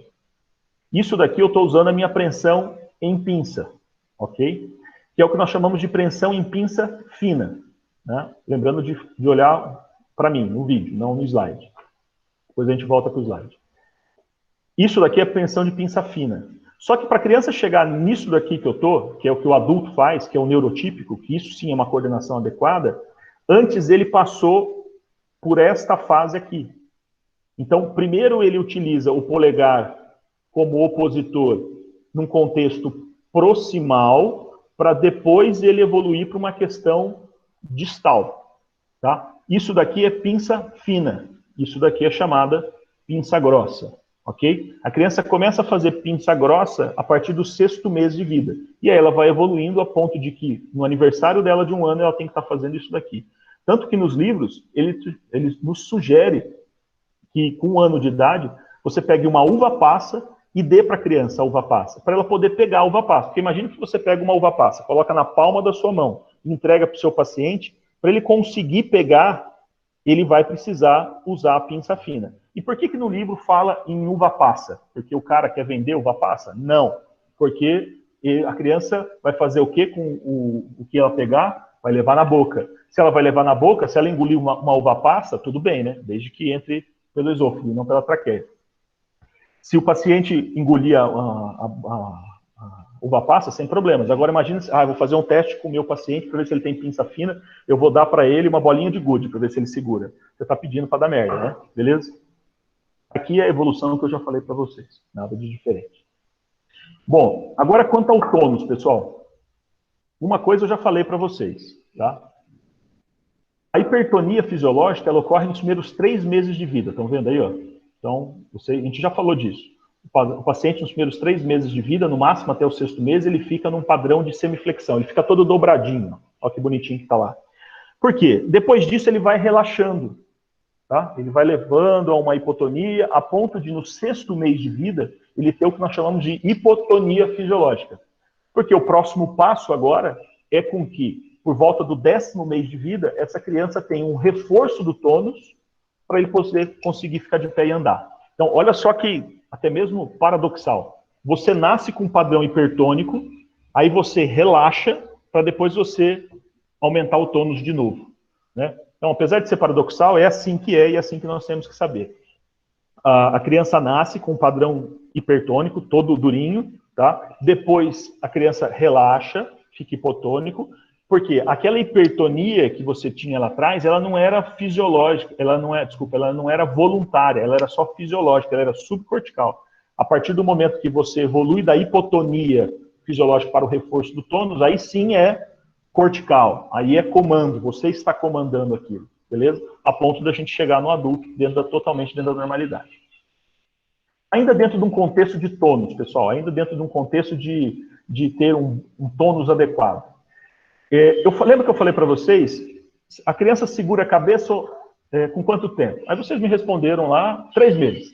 isso daqui eu estou usando a minha pressão em pinça, ok? Que é o que nós chamamos de pressão em pinça fina, né? Lembrando de olhar para mim no vídeo, não no slide. Depois a gente volta para o slide. Isso daqui é pressão de pinça fina. Só que para a criança chegar nisso daqui que eu estou, que é o que o adulto faz, que é o neurotípico, que isso sim é uma coordenação adequada, antes ele passou por esta fase aqui. Então, primeiro ele utiliza o polegar como opositor num contexto proximal, para depois ele evoluir para uma questão distal. Tá? Isso daqui é pinça fina. Isso daqui é chamada pinça grossa. Ok? A criança começa a fazer pinça grossa a partir do 6º mês de vida. E aí ela vai evoluindo a ponto de que, no aniversário dela de 1 ano, ela tem que estar fazendo isso daqui. Tanto que nos livros, ele nos sugere que, com 1 ano de idade, você pegue uma uva passa e dê para a criança a uva passa, para ela poder pegar a uva passa. Porque imagine que você pega uma uva passa, coloca na palma da sua mão, entrega para o seu paciente, para ele conseguir pegar, ele vai precisar usar a pinça fina. E por que no livro fala em uva passa? Porque o cara quer vender uva passa? Não. Porque a criança vai fazer o quê com o que ela pegar? Vai levar na boca. Se ela vai levar na boca, se ela engolir uma uva passa, tudo bem, né? Desde que entre pelo esôfago, não pela traqueia. Se o paciente engolir a uva passa, sem problemas. Agora imagine, eu vou fazer um teste com o meu paciente para ver se ele tem pinça fina, eu vou dar para ele uma bolinha de gude para ver se ele segura. Você está pedindo para dar merda, né? Beleza? Aqui é a evolução que eu já falei para vocês. Nada de diferente. Bom, agora quanto ao tônus, pessoal. Uma coisa eu já falei para vocês, tá? A hipertonia fisiológica, ela ocorre nos primeiros 3 meses de vida. Estão vendo aí, ó? Então, a gente já falou disso. O paciente, nos primeiros 3 meses de vida, no máximo até o 6º mês, ele fica num padrão de semiflexão. Ele fica todo dobradinho. Olha que bonitinho que está lá. Por quê? Depois disso, ele vai relaxando. Tá? Ele vai levando a uma hipotonia, a ponto de, no 6º mês de vida, ele ter o que nós chamamos de hipotonia fisiológica. Porque o próximo passo agora é com que, por volta do 10º mês de vida, essa criança tem um reforço do tônus para ele conseguir ficar de pé e andar. Então, olha só que, até mesmo paradoxal, você nasce com um padrão hipertônico, aí você relaxa, para depois você aumentar o tônus de novo. Né? Então, apesar de ser paradoxal, é assim que é e é assim que nós temos que saber. A criança nasce com um padrão hipertônico, todo durinho, tá? Depois a criança relaxa, fica hipotônico, porque aquela hipertonia que você tinha lá atrás, ela não era fisiológica, ela não era voluntária, ela era só fisiológica, ela era subcortical. A partir do momento que você evolui da hipotonia fisiológica para o reforço do tônus, aí sim é cortical, aí é comando, você está comandando aquilo, beleza? A ponto da gente chegar no adulto totalmente dentro da normalidade. Ainda dentro de um contexto de tônus, pessoal, ainda dentro de um contexto de ter um tônus adequado. Lembra que eu falei para vocês, a criança segura a cabeça com quanto tempo? Aí vocês me responderam lá, 3 meses.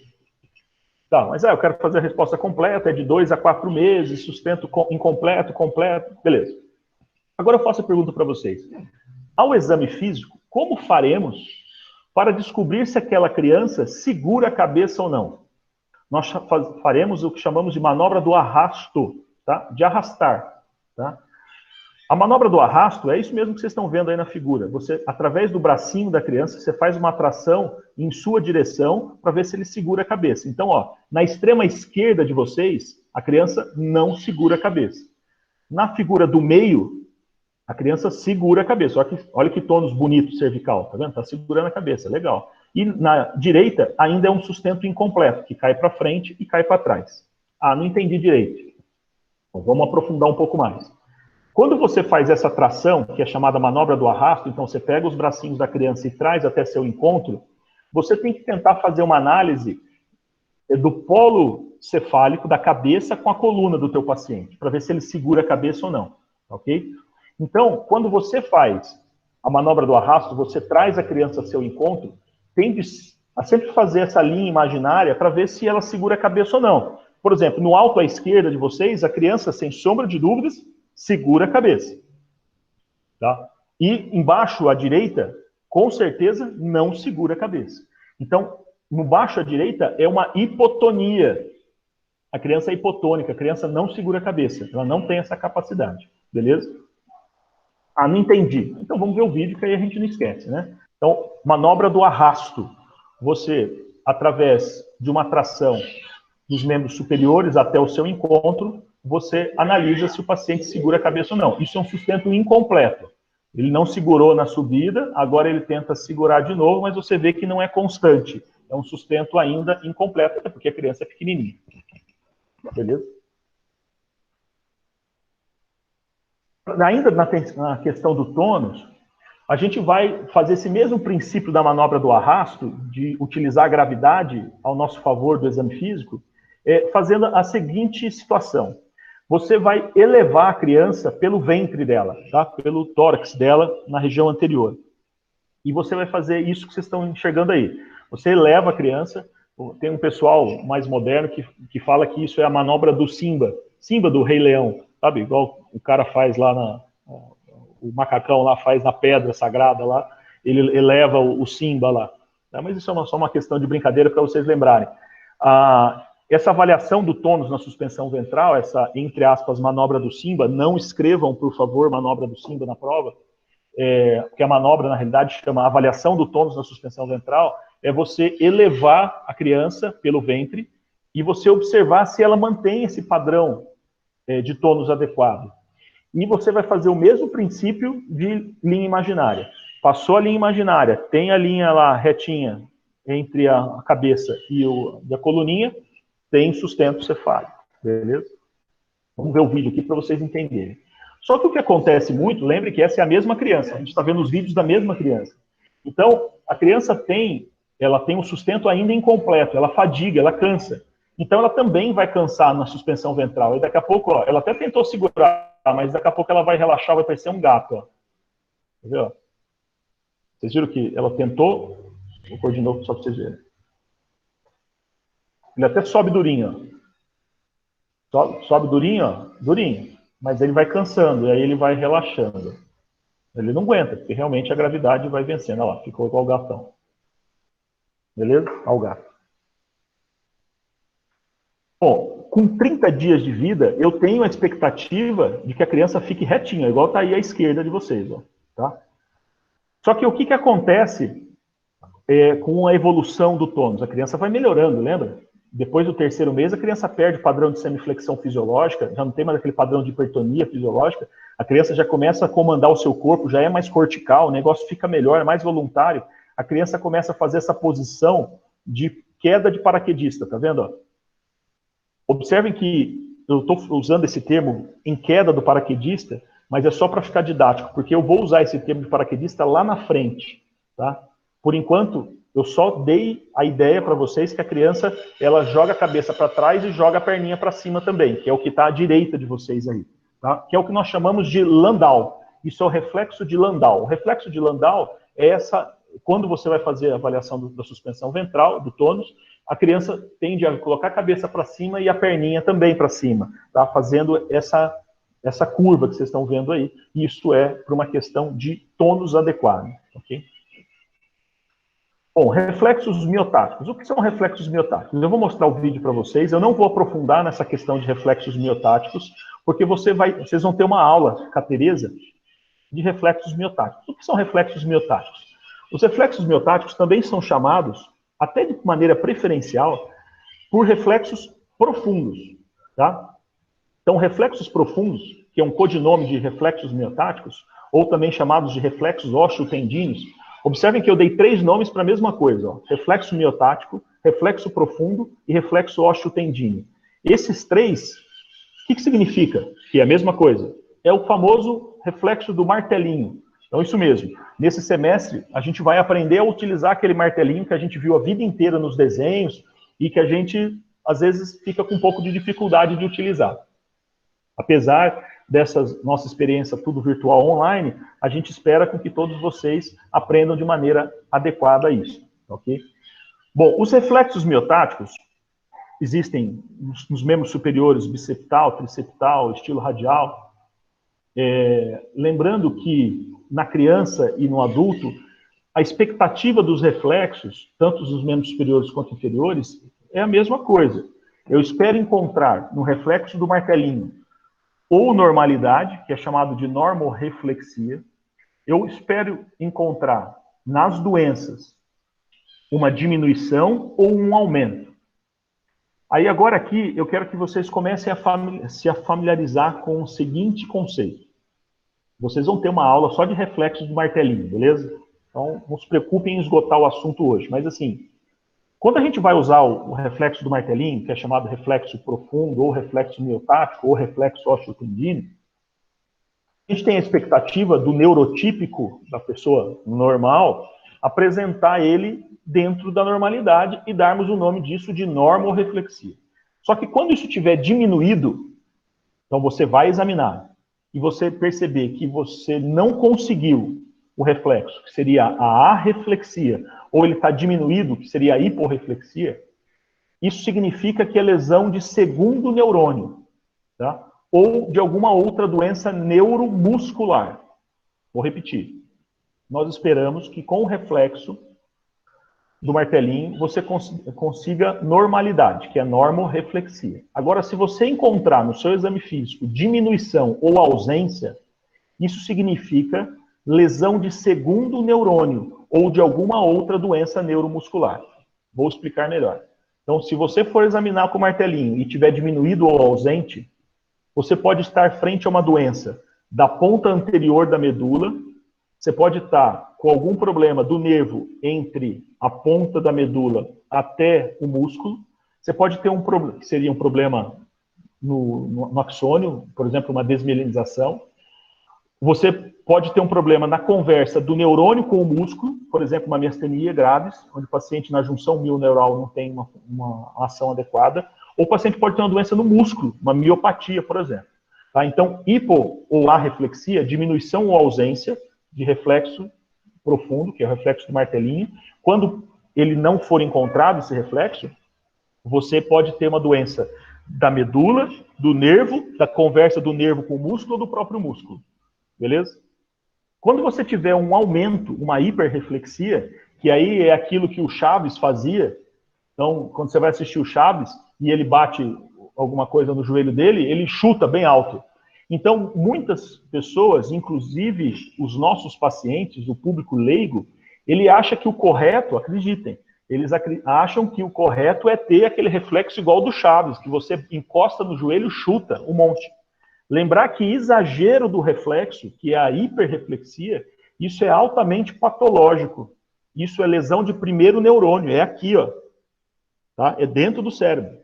Tá, mas eu quero fazer a resposta completa, é de 2 a 4 meses, sustento incompleto, completo, beleza. Agora eu faço a pergunta para vocês. Ao exame físico, como faremos para descobrir se aquela criança segura a cabeça ou não? Nós faremos o que chamamos de manobra do arrasto, tá? De arrastar, tá? A manobra do arrasto é isso mesmo que vocês estão vendo aí na figura. Você, através do bracinho da criança, você faz uma atração em sua direção para ver se ele segura a cabeça. Então, ó, na extrema esquerda de vocês, a criança não segura a cabeça. Na figura do meio, a criança segura a cabeça. Olha que tônus bonito cervical, tá vendo? Está segurando a cabeça, legal. E na direita ainda é um sustento incompleto, que cai para frente e cai para trás. Ah, não entendi direito. Bom, vamos aprofundar um pouco mais. Quando você faz essa tração, que é chamada manobra do arrasto, então você pega os bracinhos da criança e traz até seu encontro, você tem que tentar fazer uma análise do polo cefálico, da cabeça com a coluna do teu paciente, para ver se ele segura a cabeça ou não, ok? Então, quando você faz a manobra do arrasto, você traz a criança a seu encontro, tende a sempre fazer essa linha imaginária para ver se ela segura a cabeça ou não. Por exemplo, no alto à esquerda de vocês, a criança, sem sombra de dúvidas, segura a cabeça. Tá? E embaixo à direita, com certeza, não segura a cabeça. Então, no baixo à direita é uma hipotonia. A criança é hipotônica, a criança não segura a cabeça, ela não tem essa capacidade, beleza? Ah, não entendi. Então vamos ver o vídeo que aí a gente não esquece, né? Então, manobra do arrasto. Você, através de uma tração dos membros superiores até o seu encontro, você analisa se o paciente segura a cabeça ou não. Isso é um sustento incompleto. Ele não segurou na subida, agora ele tenta segurar de novo, mas você vê que não é constante. É um sustento ainda incompleto, até porque a criança é pequenininha. Beleza? Ainda na questão do tônus, a gente vai fazer esse mesmo princípio da manobra do arrasto, de utilizar a gravidade ao nosso favor do exame físico, fazendo a seguinte situação. Você vai elevar a criança pelo ventre dela, tá? Pelo tórax dela na região anterior. E você vai fazer isso que vocês estão enxergando aí. Você eleva a criança, tem um pessoal mais moderno que fala que isso é a manobra do Simba, Simba do Rei Leão, sabe? Igual o cara faz lá o macacão lá faz na pedra sagrada lá, ele eleva o Simba lá. Mas isso é só uma questão de brincadeira para vocês lembrarem. Essa avaliação do tônus na suspensão ventral, essa, entre aspas, manobra do Simba, não escrevam, por favor, manobra do Simba na prova, porque a manobra, na realidade, chama avaliação do tônus na suspensão ventral, é você elevar a criança pelo ventre e você observar se ela mantém esse padrão de tônus adequado. E você vai fazer o mesmo princípio de linha imaginária. Passou a linha imaginária, tem a linha lá retinha entre a cabeça e a coluninha, tem sustento cefálico, beleza? Vamos ver o vídeo aqui para vocês entenderem. Só que o que acontece muito, lembre que essa é a mesma criança, a gente está vendo os vídeos da mesma criança. Então, a criança ela tem um sustento ainda incompleto, ela fadiga, ela cansa. Então, ela também vai cansar na suspensão ventral. E daqui a pouco, ó, ela até tentou segurar, mas daqui a pouco ela vai relaxar, vai parecer um gato. Ó. Quer ver? Ó? Vocês viram que ela tentou? Vou pôr de novo só para vocês verem. Ele até sobe durinho. Ó. Sobe durinho, ó. Durinho. Mas ele vai cansando, e aí ele vai relaxando. Ele não aguenta, porque realmente a gravidade vai vencendo. Olha lá, ficou igual o gatão. Beleza? Olha o gato. Bom, com 30 dias de vida, eu tenho a expectativa de que a criança fique retinha, igual está aí à esquerda de vocês. Ó, tá? Só que o que acontece com a evolução do tônus? A criança vai melhorando, lembra? Depois do terceiro mês, a criança perde o padrão de semiflexão fisiológica, já não tem mais aquele padrão de hipertonia fisiológica, a criança já começa a comandar o seu corpo, já é mais cortical, o negócio fica melhor, é mais voluntário, a criança começa a fazer essa posição de queda de paraquedista, tá vendo? Ó? Observem que eu estou usando esse termo em queda do paraquedista, mas é só para ficar didático, porque eu vou usar esse termo de paraquedista lá na frente, tá? Por enquanto, eu só dei a ideia para vocês que a criança, ela joga a cabeça para trás e joga a perninha para cima também, que é o que está à direita de vocês aí, tá? Que é o que nós chamamos de Landau. Isso é o reflexo de Landau. O reflexo de Landau é quando você vai fazer a avaliação da suspensão ventral, do tônus, a criança tende a colocar a cabeça para cima e a perninha também para cima, tá? Fazendo essa curva que vocês estão vendo aí. Isso é por uma questão de tônus adequado, ok? Bom, reflexos miotáticos. O que são reflexos miotáticos? Eu vou mostrar o vídeo para vocês. Eu não vou aprofundar nessa questão de reflexos miotáticos, porque vocês vão ter uma aula com a Tereza de reflexos miotáticos. O que são reflexos miotáticos? Os reflexos miotáticos também são chamados, até de maneira preferencial, por reflexos profundos, tá? Então, reflexos profundos, que é um codinome de reflexos miotáticos, ou também chamados de reflexos osteotendíneos. Observem que eu dei 3 nomes para a mesma coisa, ó. Reflexo miotático, reflexo profundo e reflexo osteotendíneo. Esses 3, o que significa? Que é a mesma coisa. É o famoso reflexo do martelinho. Então, isso mesmo. Nesse semestre, a gente vai aprender a utilizar aquele martelinho que a gente viu a vida inteira nos desenhos e que a gente, às vezes, fica com um pouco de dificuldade de utilizar. Apesar dessa nossa experiência tudo virtual online, a gente espera com que todos vocês aprendam de maneira adequada a isso, ok? Bom, os reflexos miotáticos existem nos membros superiores biceptal, triceptal, estilo radial. Lembrando que na criança e no adulto, A expectativa dos reflexos, tanto dos membros superiores quanto inferiores, é a mesma coisa. Eu espero encontrar no reflexo do martelinho ou normalidade, que é chamado de normorreflexia. Eu espero encontrar nas doenças uma diminuição ou um aumento. Aí agora aqui eu quero que vocês comecem a se familiarizar com o seguinte conceito. Vocês vão ter uma aula só de reflexos do martelinho, beleza? Então não se preocupem em esgotar o assunto hoje. Mas assim, quando a gente vai usar o reflexo do martelinho, que é chamado reflexo profundo, ou reflexo miotático, ou reflexo osteotendínico, a gente tem a expectativa do neurotípico, da pessoa normal, apresentar ele dentro da normalidade e darmos o nome disso de normorreflexia. Só que quando isso tiver diminuído, então você vai examinar e você perceber que você não conseguiu o reflexo, que seria a arreflexia, ou ele está diminuído, que seria a hiporreflexia, isso significa que é lesão de segundo neurônio, tá? Ou de alguma outra doença neuromuscular. Vou repetir. Nós esperamos que com o reflexo do martelinho você consiga normalidade, que é normorreflexia. Agora, se você encontrar no seu exame físico diminuição ou ausência, isso significa lesão de segundo neurônio ou de alguma outra doença neuromuscular. Vou explicar melhor. Então, se você for examinar com o martelinho e tiver diminuído ou ausente, você pode estar frente a uma doença da ponta anterior da medula, você pode estar com algum problema do nervo entre a ponta da medula até o músculo, você pode ter um problema, que seria um problema no axônio, por exemplo, uma desmielinização. Você pode ter um problema na conversa do neurônio com o músculo, por exemplo, uma miastenia graves, onde o paciente na junção mioneural não tem uma ação adequada, ou o paciente pode ter uma doença no músculo, uma miopatia, por exemplo. Tá? Então, hipo ou arreflexia, diminuição ou ausência de reflexo profundo, que é o reflexo do martelinho. Quando ele não for encontrado, esse reflexo, você pode ter uma doença da medula, do nervo, da conversa do nervo com o músculo ou do próprio músculo. Beleza? Quando você tiver um aumento, uma hiperreflexia, que aí é aquilo que o Chaves fazia, então, quando você vai assistir o Chaves e ele bate alguma coisa no joelho dele, ele chuta bem alto. Então, muitas pessoas, inclusive os nossos pacientes, o público leigo, ele acha que o correto, acreditem, eles acham que o correto é ter aquele reflexo igual do Chaves, que você encosta no joelho e chuta um monte. Lembrar que exagero do reflexo, que é a hiperreflexia, isso é altamente patológico. Isso é lesão de primeiro neurônio, é aqui, ó. Tá? É dentro do cérebro.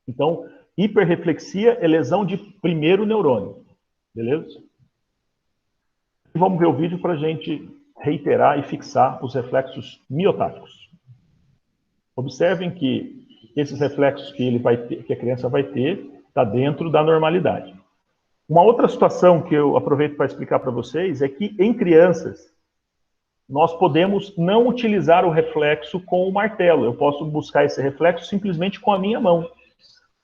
Então, hiperreflexia é lesão de primeiro neurônio. Beleza? Vamos ver o vídeo para a gente reiterar e fixar os reflexos miotáticos. Observem que esses reflexos que que a criança vai ter está dentro da normalidade. Uma outra situação que eu aproveito para explicar para vocês é que em crianças nós podemos não utilizar o reflexo com o martelo. Eu posso buscar esse reflexo simplesmente com a minha mão.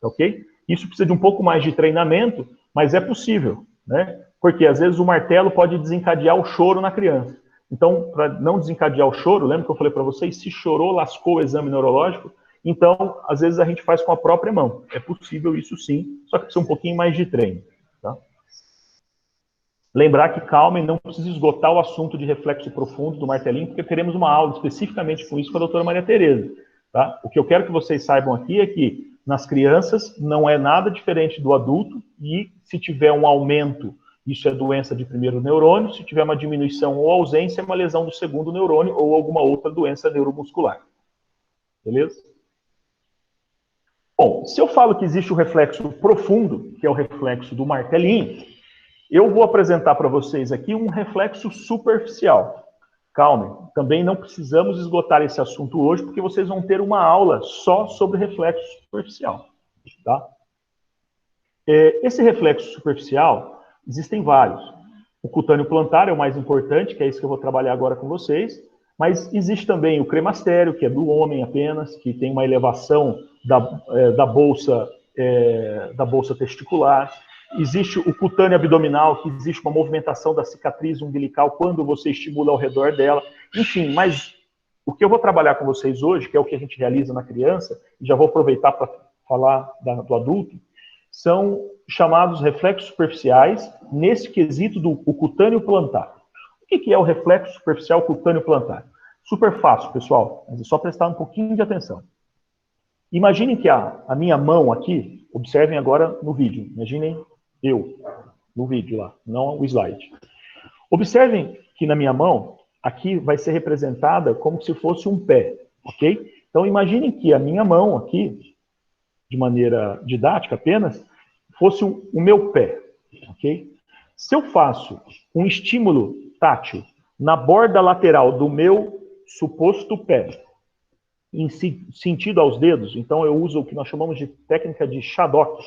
Ok? Isso precisa de um pouco mais de treinamento, mas é possível, né? Porque às vezes o martelo pode desencadear o choro na criança. Então, para não desencadear o choro, lembra que eu falei para vocês, se chorou, lascou o exame neurológico, então, às vezes a gente faz com a própria mão. É possível isso sim, só que precisa um pouquinho mais de treino. Tá? Lembrar que calma e não precisa esgotar o assunto de reflexo profundo do martelinho, porque teremos uma aula especificamente com isso com a doutora Maria Tereza. Tá? O que eu quero que vocês saibam aqui é que nas crianças não é nada diferente do adulto e se tiver um aumento, isso é doença de primeiro neurônio, se tiver uma diminuição ou ausência, é uma lesão do segundo neurônio ou alguma outra doença neuromuscular. Beleza? Bom, se eu falo que existe o reflexo profundo, que é o reflexo do martelinho, eu vou apresentar para vocês aqui um reflexo superficial. Calma, também não precisamos esgotar esse assunto hoje, porque vocês vão ter uma aula só sobre reflexo superficial. Tá? Esse reflexo superficial, existem vários. O cutâneo plantar é o mais importante, que é isso que eu vou trabalhar agora com vocês, mas existe também o cremastério, que é do homem apenas, que tem uma elevação da bolsa testicular. Existe o cutâneo abdominal, que existe uma movimentação da cicatriz umbilical quando você estimula ao redor dela. Enfim, mas o que eu vou trabalhar com vocês hoje, que é o que a gente realiza na criança, e já vou aproveitar para falar do adulto, são chamados reflexos superficiais, nesse quesito do cutâneo plantar. O que é o reflexo superficial cutâneo plantar? Super fácil, pessoal, mas é só prestar um pouquinho de atenção. Imaginem que a minha mão aqui, observem agora no vídeo, imaginem eu no vídeo lá, não o slide. Observem que na minha mão, aqui vai ser representada como se fosse um pé, ok? Então imaginem que a minha mão aqui, de maneira didática apenas, fosse o meu pé, ok? Se eu faço um estímulo tátil na borda lateral do meu suposto pé, em sentido aos dedos, então eu uso o que nós chamamos de técnica de Shadok,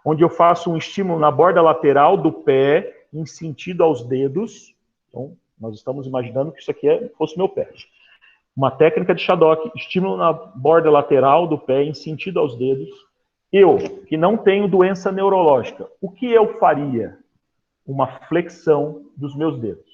onde eu faço um estímulo na borda lateral do pé em sentido aos dedos. Então, nós estamos imaginando que isso aqui fosse meu pé. Uma técnica de Shadok, estímulo na borda lateral do pé em sentido aos dedos. Eu, que não tenho doença neurológica, o que eu faria? Uma flexão dos meus dedos.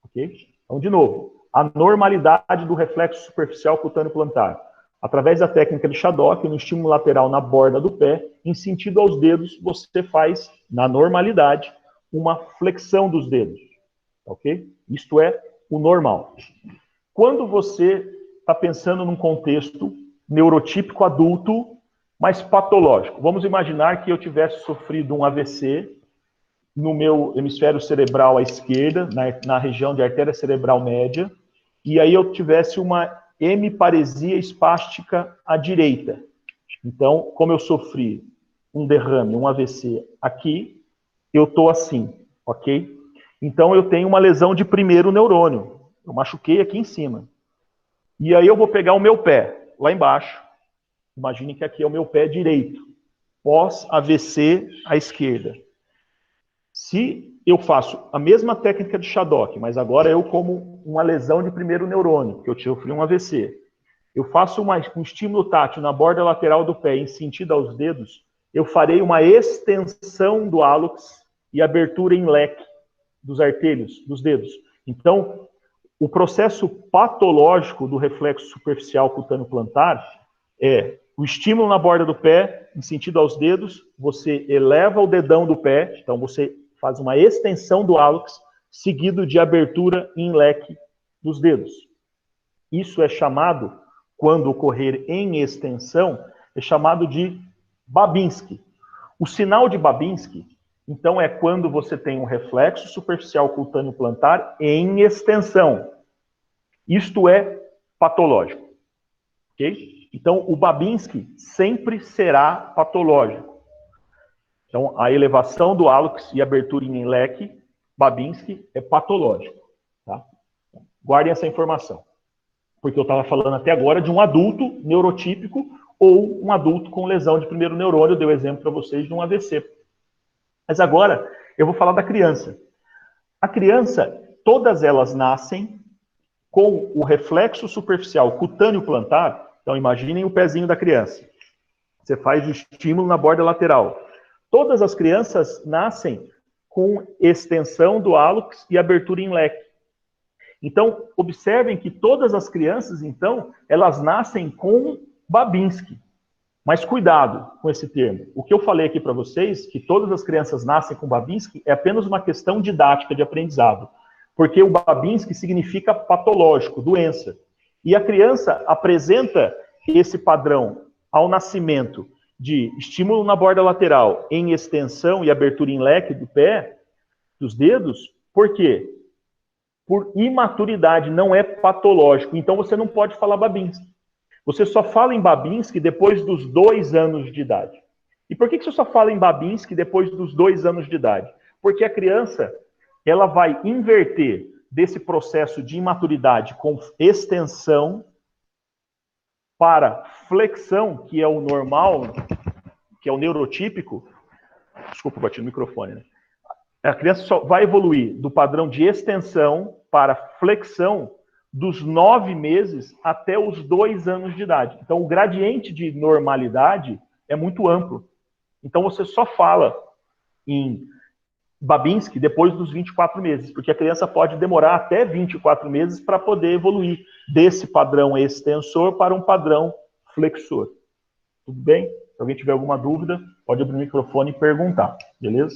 Ok? Então, de novo, a normalidade do reflexo superficial cutâneo plantar. Através da técnica de Shadok, no estímulo lateral na borda do pé, em sentido aos dedos, você faz, na normalidade, uma flexão dos dedos. Ok? Isto é o normal. Quando você está pensando num contexto neurotípico adulto, mas patológico, vamos imaginar que eu tivesse sofrido um AVC no meu hemisfério cerebral à esquerda, na região de artéria cerebral média, e aí eu tivesse uma hemiparesia espástica à direita. Então, como eu sofri um derrame, um AVC aqui, eu estou assim, ok? Então, eu tenho uma lesão de primeiro neurônio. Eu machuquei aqui em cima. E aí eu vou pegar o meu pé, lá embaixo. Imagine que aqui é o meu pé direito, pós-AVC à esquerda. Se eu faço a mesma técnica de Shadok, mas agora eu como uma lesão de primeiro neurônio, porque eu sofri um AVC, eu faço um estímulo tátil na borda lateral do pé em sentido aos dedos, eu farei uma extensão do hálux e abertura em leque dos artérios, dos dedos. Então, o processo patológico do reflexo superficial cutâneo plantar é o estímulo na borda do pé, em sentido aos dedos, você eleva o dedão do pé, então você faz uma extensão do hálux, seguido de abertura em leque dos dedos. Isso é chamado, quando ocorrer em extensão, é chamado de Babinski. O sinal de Babinski, então, é quando você tem um reflexo superficial cutâneo plantar em extensão. Isto é patológico. Ok? Então, o Babinski sempre será patológico. Então, a elevação do hálux e abertura em leque, Babinski, é patológico. Tá? Guardem essa informação. Porque eu estava falando até agora de um adulto neurotípico ou um adulto com lesão de primeiro neurônio. Eu dei o exemplo para vocês de um AVC. Mas agora eu vou falar da criança. A criança, todas elas nascem com o reflexo superficial cutâneo plantar. Então, imaginem o pezinho da criança. Você faz o estímulo na borda lateral. Todas as crianças nascem com extensão do hálux e abertura em leque. Então, observem que todas as crianças, então, elas nascem com Babinski. Mas cuidado com esse termo. O que eu falei aqui para vocês, que todas as crianças nascem com Babinski, é apenas uma questão didática de aprendizado. Porque o Babinski significa patológico, doença. E a criança apresenta esse padrão ao nascimento de estímulo na borda lateral em extensão e abertura em leque do pé, dos dedos. Por quê? Por imaturidade, não é patológico. Então você não pode falar Babinski. Você só fala em Babinski depois dos 2 anos de idade. E por que você só fala em Babinski depois dos 2 anos de idade? Porque a criança, ela vai inverter desse processo de imaturidade com extensão para flexão, que é o normal, que é o neurotípico. Desculpa, bati no microfone, né? A criança só vai evoluir do padrão de extensão para flexão dos 9 meses até os 2 anos de idade. Então, o gradiente de normalidade é muito amplo. Então, você só fala em Babinski depois dos 24 meses, porque a criança pode demorar até 24 meses para poder evoluir desse padrão extensor para um padrão flexor. Tudo bem? Se alguém tiver alguma dúvida, pode abrir o microfone e perguntar, beleza?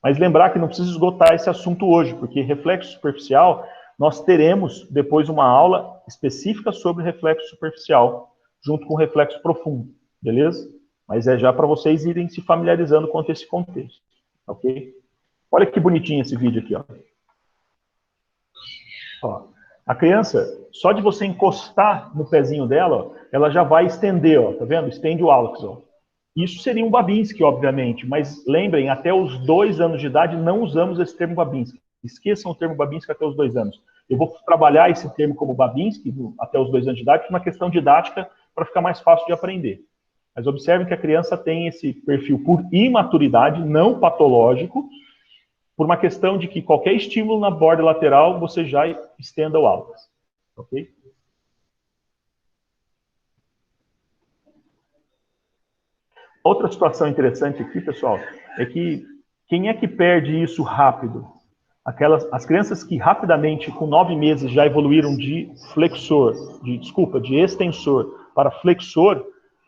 Mas lembrar que não precisa esgotar esse assunto hoje, porque reflexo superficial, nós teremos depois uma aula específica sobre reflexo superficial, junto com reflexo profundo, beleza? Mas é já para vocês irem se familiarizando com esse contexto, ok? Olha que bonitinho esse vídeo aqui, ó. Ó, a criança, só de você encostar no pezinho dela, ó, ela já vai estender, ó, tá vendo? Estende o hálux, ó. Isso seria um Babinski, obviamente, mas lembrem, até os 2 anos de idade não usamos esse termo Babinski. Esqueçam o termo Babinski até os 2 anos. Eu vou trabalhar esse termo como Babinski até os 2 anos de idade por uma questão didática para ficar mais fácil de aprender. Mas observem que a criança tem esse perfil por imaturidade, não patológico, por uma questão de que qualquer estímulo na borda lateral, você já estenda o hálux. Ok? Outra situação interessante aqui, pessoal, é que quem é que perde isso rápido? As crianças que rapidamente, com 9 meses, já evoluíram de flexor, de extensor para flexor,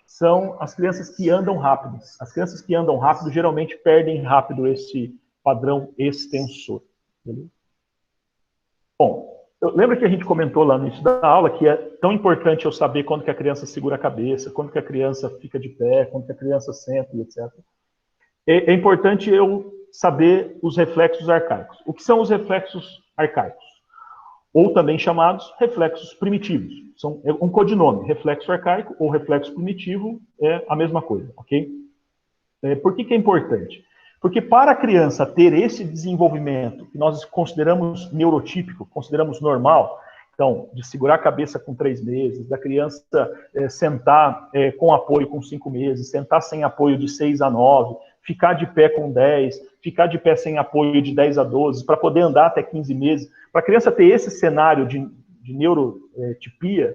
são as crianças que andam rápido. As crianças que andam rápido geralmente perdem rápido esse padrão extensor. Beleza? Bom, lembra que a gente comentou lá no início da aula que é tão importante eu saber quando que a criança segura a cabeça, quando que a criança fica de pé, quando que a criança senta e etc. É importante eu saber os reflexos arcaicos. O que são os reflexos arcaicos? Ou também chamados reflexos primitivos. São um codinome. Reflexo arcaico ou reflexo primitivo é a mesma coisa, ok? Por que é importante? Porque para a criança ter esse desenvolvimento que nós consideramos neurotípico, consideramos normal, então, de segurar a cabeça com 3 meses, da criança sentar com apoio com 5 meses, sentar sem apoio de 6 a 9, ficar de pé com 10, ficar de pé sem apoio de 10 a 12, para poder andar até 15 meses. Para a criança ter esse cenário de neurotipia,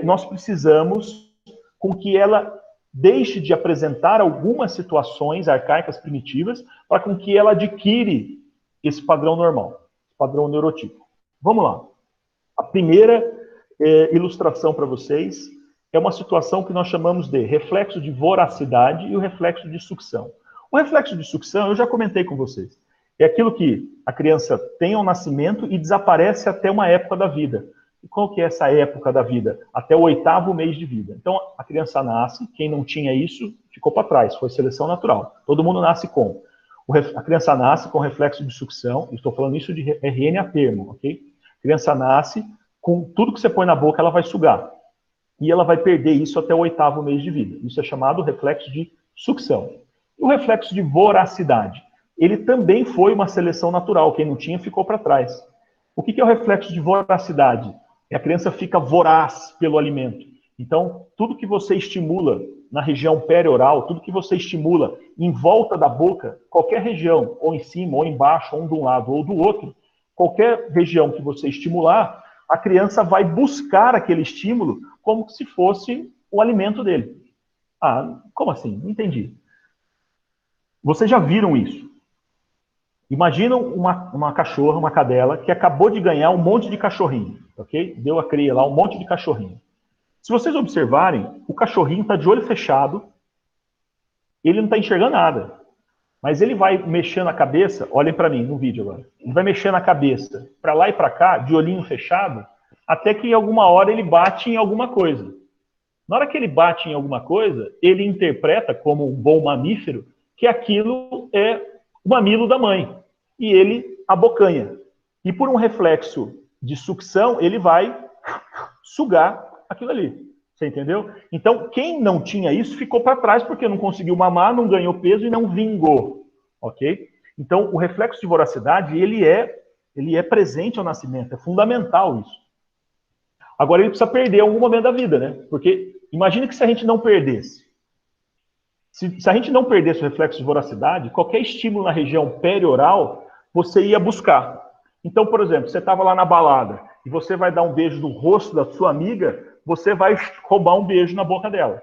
nós precisamos com que ela deixe de apresentar algumas situações arcaicas primitivas para com que ela adquire esse padrão normal, padrão neurotípico. Vamos lá. A primeira ilustração para vocês é uma situação que nós chamamos de reflexo de voracidade e o reflexo de sucção. O reflexo de sucção, eu já comentei com vocês, é aquilo que a criança tem ao nascimento e desaparece até uma época da vida. E qual que é essa época da vida? Até o 8º mês de vida. Então, a criança nasce, quem não tinha isso, ficou para trás, foi seleção natural. Todo mundo nasce com. A criança nasce com reflexo de sucção, estou falando isso de RN a termo, ok? A criança nasce, com tudo que você põe na boca, ela vai sugar. E ela vai perder isso até o 8º mês de vida. Isso é chamado reflexo de sucção. E o reflexo de voracidade? Ele também foi uma seleção natural, quem não tinha ficou para trás. O que é o reflexo de voracidade? A criança fica voraz pelo alimento. Então, tudo que você estimula na região perioral, tudo que você estimula em volta da boca, qualquer região, ou em cima, ou embaixo, ou de um lado, ou do outro, qualquer região que você estimular, a criança vai buscar aquele estímulo como se fosse o alimento dele. Ah, como assim? Não entendi. Vocês já viram isso? Imaginam uma cachorra, uma cadela, que acabou de ganhar um monte de cachorrinho, ok? Deu a cria lá, um monte de cachorrinho. Se vocês observarem, o cachorrinho está de olho fechado, ele não está enxergando nada. Mas ele vai mexendo a cabeça, olhem para mim no vídeo agora, ele vai mexendo a cabeça para lá e para cá, de olhinho fechado, até que em alguma hora ele bate em alguma coisa. Na hora que ele bate em alguma coisa, ele interpreta, como um bom mamífero, que aquilo é o mamilo da mãe. E ele abocanha. E por um reflexo de sucção, ele vai sugar aquilo ali. Você entendeu? Então, quem não tinha isso ficou para trás porque não conseguiu mamar, não ganhou peso e não vingou. Ok? Então, o reflexo de voracidade, ele é presente ao nascimento. É fundamental isso. Agora, ele precisa perder em algum momento da vida, né? Porque imagine que se a gente não perdesse. Se a gente não perdesse o reflexo de voracidade, qualquer estímulo na região perioral, você ia buscar. Então, por exemplo, você estava lá na balada e você vai dar um beijo no rosto da sua amiga, você vai roubar um beijo na boca dela.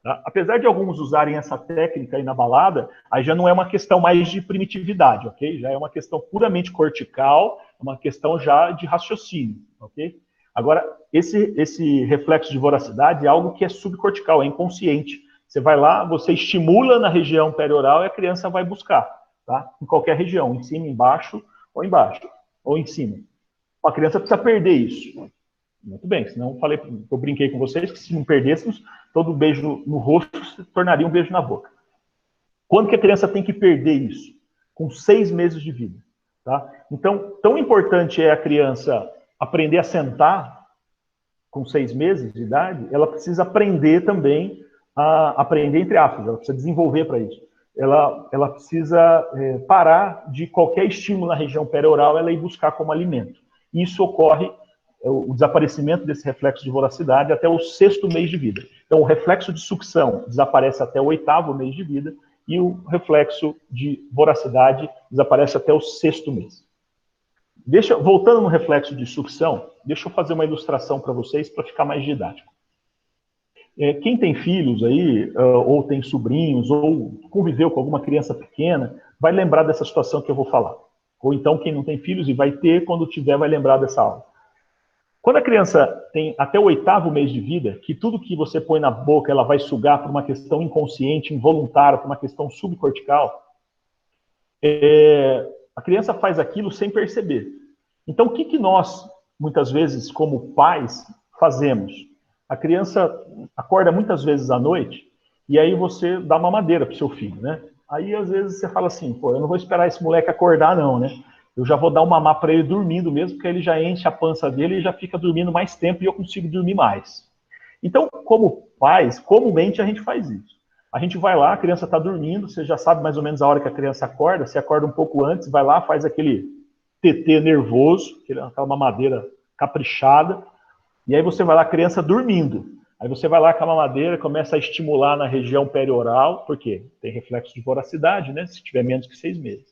Tá? Apesar de alguns usarem essa técnica aí na balada, aí já não é uma questão mais de primitividade, ok? Já é uma questão puramente cortical, uma questão já de raciocínio, ok? Agora, esse reflexo de voracidade é algo que é subcortical, é inconsciente. Você vai lá, você estimula na região perioral e a criança vai buscar, tá? Em qualquer região, em cima, embaixo, ou em cima. A criança precisa perder isso. Muito bem, senão eu brinquei com vocês que se não perdêssemos, todo beijo no rosto se tornaria um beijo na boca. Quando que a criança tem que perder isso? Com 6 meses de vida. Tá? Então, tão importante é a criança aprender a sentar com 6 meses de idade, ela precisa aprender também a aprender entre aspas, ela precisa desenvolver para isso. Ela precisa parar de qualquer estímulo na região perioral, ela ir buscar como alimento. Isso ocorre, o desaparecimento desse reflexo de voracidade até o 6º mês de vida. Então, o reflexo de sucção desaparece até o 8º mês de vida e o reflexo de voracidade desaparece até o 6º mês. Voltando no reflexo de sucção, deixa eu fazer uma ilustração para vocês para ficar mais didático. Quem tem filhos aí, ou tem sobrinhos, ou conviveu com alguma criança pequena, vai lembrar dessa situação que eu vou falar. Ou então, quem não tem filhos e vai ter, quando tiver, vai lembrar dessa aula. Quando a criança tem até o 8º mês de vida, que tudo que você põe na boca, ela vai sugar por uma questão inconsciente, involuntária, por uma questão subcortical, a criança faz aquilo sem perceber. Então, o que nós, muitas vezes, como pais, fazemos? A criança acorda muitas vezes à noite e aí você dá uma mamadeira para o seu filho, né? Aí, às vezes, você fala assim, pô, eu não vou esperar esse moleque acordar, não, né? Eu já vou dar um mamar para ele dormindo mesmo, porque ele já enche a pança dele e já fica dormindo mais tempo e eu consigo dormir mais. Então, como pais, comumente a gente faz isso. A gente vai lá, a criança está dormindo, você já sabe mais ou menos a hora que a criança acorda, você acorda um pouco antes, vai lá, faz aquele TT nervoso, aquela mamadeira caprichada, e aí você vai lá, a criança dormindo. Aí você vai lá com a mamadeira, começa a estimular na região perioral, porque tem reflexo de voracidade, né? Se tiver menos que 6 meses.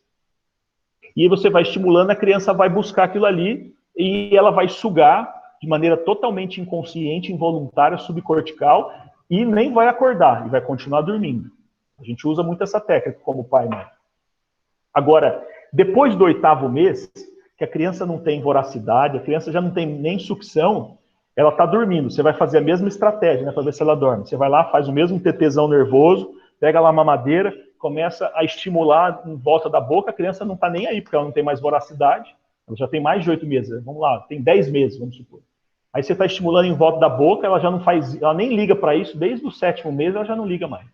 E aí você vai estimulando, a criança vai buscar aquilo ali e ela vai sugar de maneira totalmente inconsciente, involuntária, subcortical, e nem vai acordar, e vai continuar dormindo. A gente usa muito essa técnica como pai e mãe. Agora, depois do 8º mês, que a criança não tem voracidade, a criança já não tem nem sucção, ela está dormindo. Você vai fazer a mesma estratégia, né, para ver se ela dorme. Você vai lá, faz o mesmo tetezão nervoso, pega lá a mamadeira, começa a estimular em volta da boca, a criança não está nem aí, porque ela não tem mais voracidade, ela já tem mais de 8 meses, vamos lá, tem 10 meses, vamos supor. Aí você está estimulando em volta da boca, ela já não faz, ela nem liga para isso, desde o 7º mês ela já não liga mais.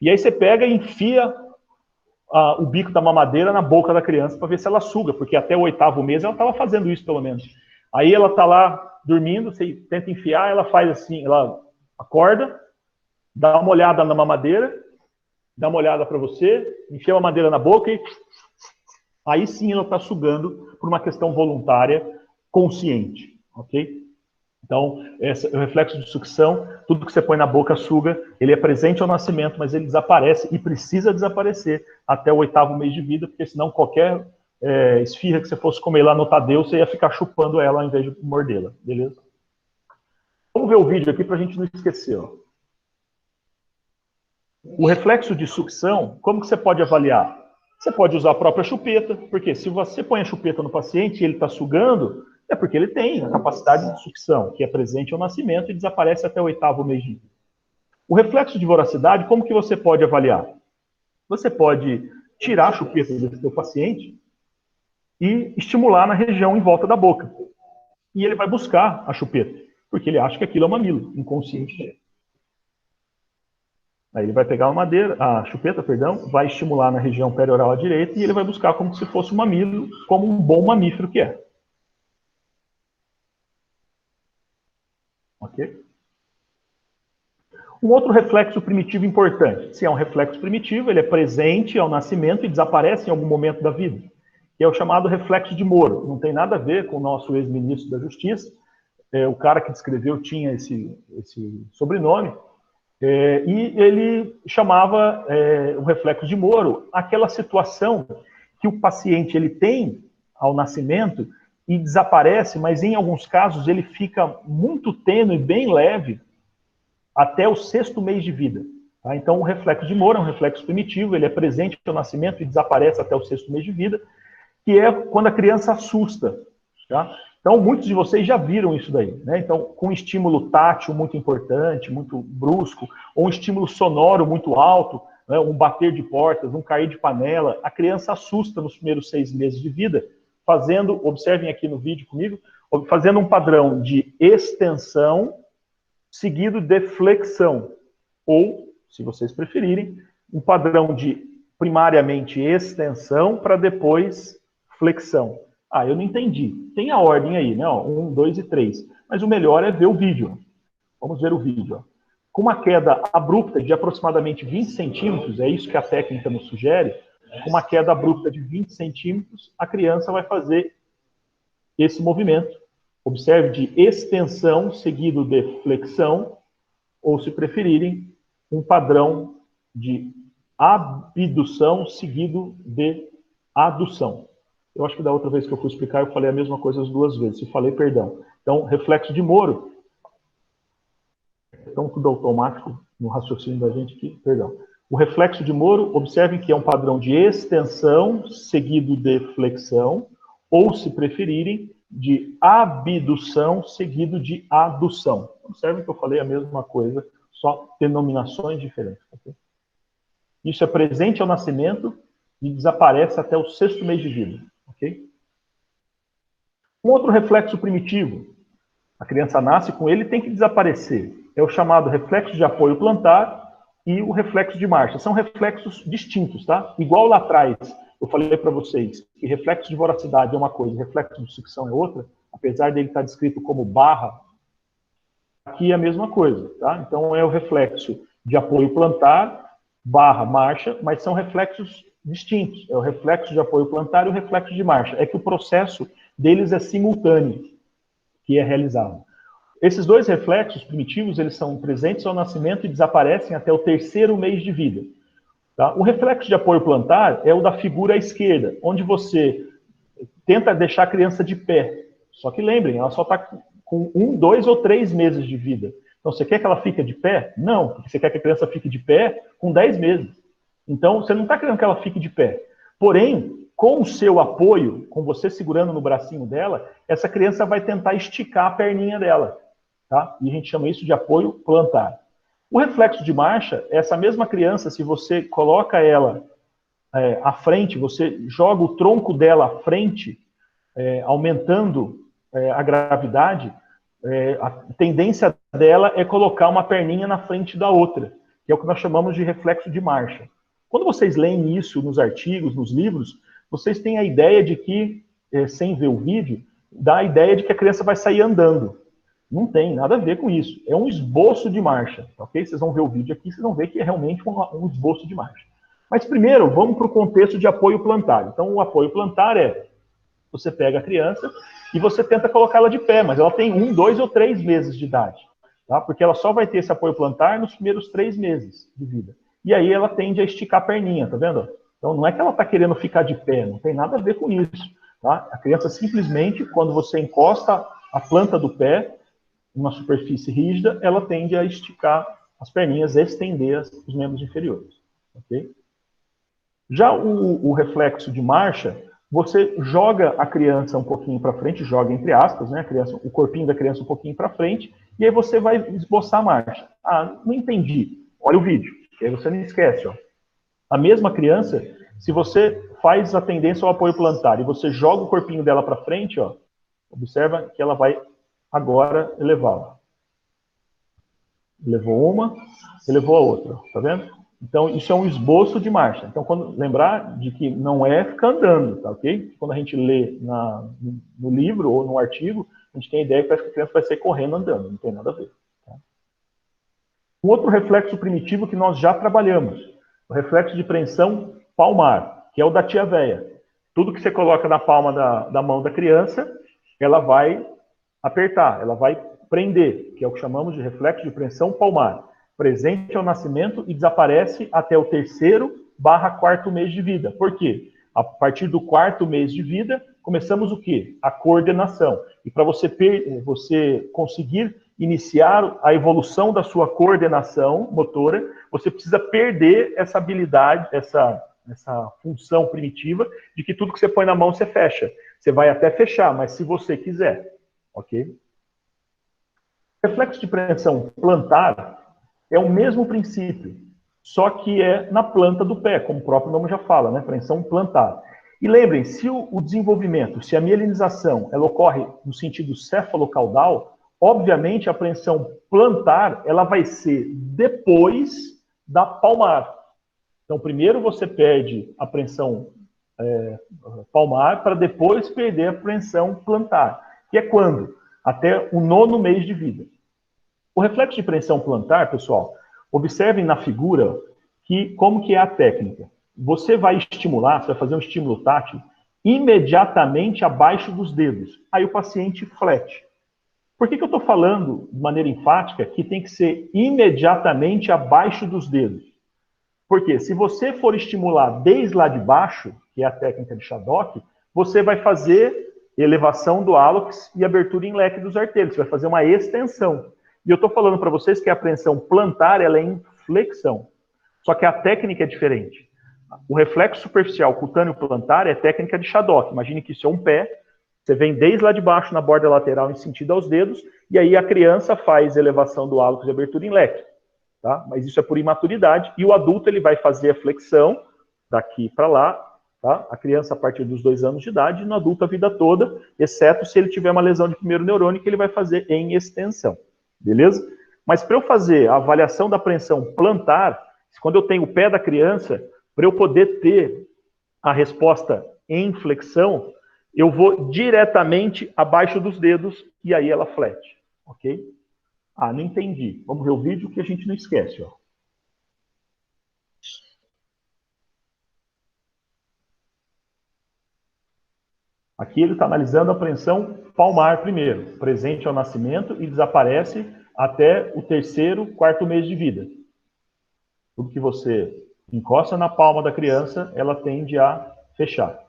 E aí você pega e enfia o bico da mamadeira na boca da criança para ver se ela suga, porque até o 8º mês ela estava fazendo isso pelo menos. Aí ela está lá dormindo, você tenta enfiar, ela faz assim, ela acorda, dá uma olhada na mamadeira, dá uma olhada para você, enfia a mamadeira na boca e aí sim ela está sugando por uma questão voluntária, consciente, ok? Então, o reflexo de sucção, tudo que você põe na boca suga, ele é presente ao nascimento, mas ele desaparece e precisa desaparecer até o 8º mês de vida, porque senão qualquer esfirra que você fosse comer lá no Tadeu, você ia ficar chupando ela ao invés de mordê-la, beleza? Vamos ver o vídeo aqui para a gente não esquecer, ó. O reflexo de sucção, como que você pode avaliar? Você pode usar a própria chupeta, porque se você põe a chupeta no paciente e ele está sugando, é porque ele tem a capacidade de sucção, que é presente ao nascimento e desaparece até o 8º mês de vida. O reflexo de voracidade, como que você pode avaliar? Você pode tirar a chupeta do seu paciente e estimular na região em volta da boca. E ele vai buscar a chupeta, porque ele acha que aquilo é um mamilo, inconsciente dele. Aí ele vai pegar a chupeta, vai estimular na região perioral à direita e ele vai buscar como se fosse um mamilo, como um bom mamífero que é. Ok? Um outro reflexo primitivo importante. Se é um reflexo primitivo, ele é presente ao nascimento e desaparece em algum momento da vida. Que é o chamado reflexo de Moro. Não tem nada a ver com o nosso ex-ministro da Justiça. O cara que descreveu tinha esse sobrenome. E ele chamava o reflexo de Moro aquela situação que o paciente ele tem ao nascimento e desaparece, mas em alguns casos ele fica muito tênue, bem leve, até o 6º mês de vida. Tá? Então, o reflexo de Moore é um reflexo primitivo, ele é presente ao nascimento e desaparece até o 6º mês de vida, que é quando a criança assusta. Tá? Então, muitos de vocês já viram isso daí. Né? Então, com um estímulo tátil muito importante, muito brusco, ou um estímulo sonoro muito alto, né? Um bater de portas, um cair de panela, a criança assusta nos primeiros 6 meses de vida, fazendo, observem aqui no vídeo comigo, fazendo um padrão de extensão seguido de flexão. Ou, se vocês preferirem, um padrão de primariamente extensão para depois flexão. Ah, eu não entendi. Tem a ordem aí, né? Ó, 1, 2 e 3. Mas o melhor é ver o vídeo. Vamos ver o vídeo. Ó. Com uma queda abrupta de aproximadamente 20 centímetros, é isso que a técnica nos sugere, com uma queda abrupta de 20 centímetros, a criança vai fazer esse movimento. Observe de extensão seguido de flexão, ou, se preferirem, um padrão de abdução seguido de adução. Eu acho que da outra vez que eu fui explicar, eu falei a mesma coisa as 2 vezes. Se falei, perdão. Então, reflexo de Moore. Então, tudo automático no raciocínio da gente aqui, perdão. O reflexo de Moore, observem que é um padrão de extensão seguido de flexão, ou, se preferirem, de abdução seguido de adução. Observem que eu falei a mesma coisa, só denominações diferentes. Okay? Isso é presente ao nascimento e desaparece até o 6º mês de vida. Okay? Um outro reflexo primitivo, a criança nasce com ele e tem que desaparecer. É o chamado reflexo de apoio plantar e o reflexo de marcha. São reflexos distintos, tá? Igual lá atrás, eu falei para vocês que reflexo de voracidade é uma coisa, reflexo de sucção é outra, apesar dele estar descrito como barra, aqui é a mesma coisa, tá? Então é o reflexo de apoio plantar, barra, marcha, mas são reflexos distintos. É o reflexo de apoio plantar e o reflexo de marcha. É que o processo deles é simultâneo, que é realizado. Esses 2 reflexos primitivos, eles são presentes ao nascimento e desaparecem até o 3º mês de vida. Tá? O reflexo de apoio plantar é o da figura à esquerda, onde você tenta deixar a criança de pé. Só que lembrem, ela só está com 1, 2 ou 3 meses de vida. Então, você quer que ela fique de pé? Não, porque você quer que a criança fique de pé com 10 meses. Então, você não está querendo que ela fique de pé. Porém, com o seu apoio, com você segurando no bracinho dela, essa criança vai tentar esticar a perninha dela. Tá? E a gente chama isso de apoio plantar. O reflexo de marcha, essa mesma criança, se você coloca ela à frente, você joga o tronco dela à frente, aumentando a gravidade, a tendência dela é colocar uma perninha na frente da outra, que é o que nós chamamos de reflexo de marcha. Quando vocês leem isso nos artigos, nos livros, vocês têm a ideia de que, sem ver o vídeo, dá a ideia de que a criança vai sair andando. Não tem nada a ver com isso. É um esboço de marcha, ok? Vocês vão ver o vídeo aqui, vocês vão ver que é realmente um esboço de marcha. Mas primeiro, vamos para o contexto de apoio plantar. Então, o apoio plantar é, você pega a criança e você tenta colocá-la de pé, mas ela tem 1, 2 ou 3 meses de idade, tá? Porque ela só vai ter esse apoio plantar nos primeiros 3 meses de vida. E aí ela tende a esticar a perninha, tá vendo? Então, não é que ela está querendo ficar de pé, não tem nada a ver com isso, tá? A criança simplesmente, quando você encosta a planta do pé, uma superfície rígida, ela tende a esticar as perninhas, estender os membros inferiores. Okay? Já o reflexo de marcha, você joga a criança um pouquinho para frente, joga entre aspas, né, o corpinho da criança um pouquinho para frente, e aí você vai esboçar a marcha. Ah, não entendi. Olha o vídeo, e aí você não esquece. Ó. A mesma criança, se você faz a tendência ao apoio plantar e você joga o corpinho dela para frente, ó, observa que ela vai agora elevá-la. Elevou uma, elevou a outra, tá vendo? Então, isso é um esboço de marcha. Então, quando lembrar de que não é ficar andando, tá ok? Quando a gente lê no livro ou no artigo, a gente tem a ideia que a criança vai sair correndo andando, não tem nada a ver. Tá? Um outro reflexo primitivo que nós já trabalhamos, o reflexo de preensão palmar, que é o da tia véia. Tudo que você coloca na palma da mão da criança, ela vai apertar, ela vai prender, que é o que chamamos de reflexo de preensão palmar, presente ao nascimento e desaparece até o 3º/4º mês de vida. Por quê? A partir do 4º mês de vida, começamos o quê? A coordenação. E para você conseguir iniciar a evolução da sua coordenação motora, você precisa perder essa habilidade, essa função primitiva de que tudo que você põe na mão você fecha. Você vai até fechar, mas se você quiser, ok? Reflexo de preensão plantar é o mesmo princípio, só que é na planta do pé, como o próprio nome já fala, né? Preensão plantar. E lembrem, se o desenvolvimento, se a mielinização, ela ocorre no sentido cefalocaudal, obviamente a preensão plantar, ela vai ser depois da palmar. Então, primeiro você perde a preensão palmar para depois perder a preensão plantar. Que é quando? Até o 9º mês de vida. O reflexo de preensão plantar, pessoal, observem na figura como que é a técnica. Você vai estimular, você vai fazer um estímulo tátil imediatamente abaixo dos dedos. Aí o paciente flete. Por que eu estou falando de maneira enfática que tem que ser imediatamente abaixo dos dedos? Porque se você for estimular desde lá de baixo, que é a técnica de Shadok, você vai fazer elevação do hálux e abertura em leque dos artérios. Você vai fazer uma extensão. E eu estou falando para vocês que a preensão plantar ela é em flexão. Só que a técnica é diferente. O reflexo superficial cutâneo plantar é técnica de Shadok. Imagine que isso é um pé, você vem desde lá de baixo na borda lateral em sentido aos dedos, e aí a criança faz elevação do hálux e abertura em leque. Tá? Mas isso é por imaturidade, e o adulto ele vai fazer a flexão daqui para lá, tá? A criança a partir dos 2 anos de idade, e no adulto a vida toda, exceto se ele tiver uma lesão de primeiro neurônio, que ele vai fazer em extensão. Beleza? Mas para eu fazer a avaliação da preensão plantar, quando eu tenho o pé da criança, para eu poder ter a resposta em flexão, eu vou diretamente abaixo dos dedos e aí ela flete, ok? Ah, não entendi. Vamos ver o vídeo que a gente não esquece, ó. Aqui ele está analisando a preensão palmar primeiro, presente ao nascimento e desaparece até o 3º, 4º mês de vida. Tudo que você encosta na palma da criança, ela tende a fechar.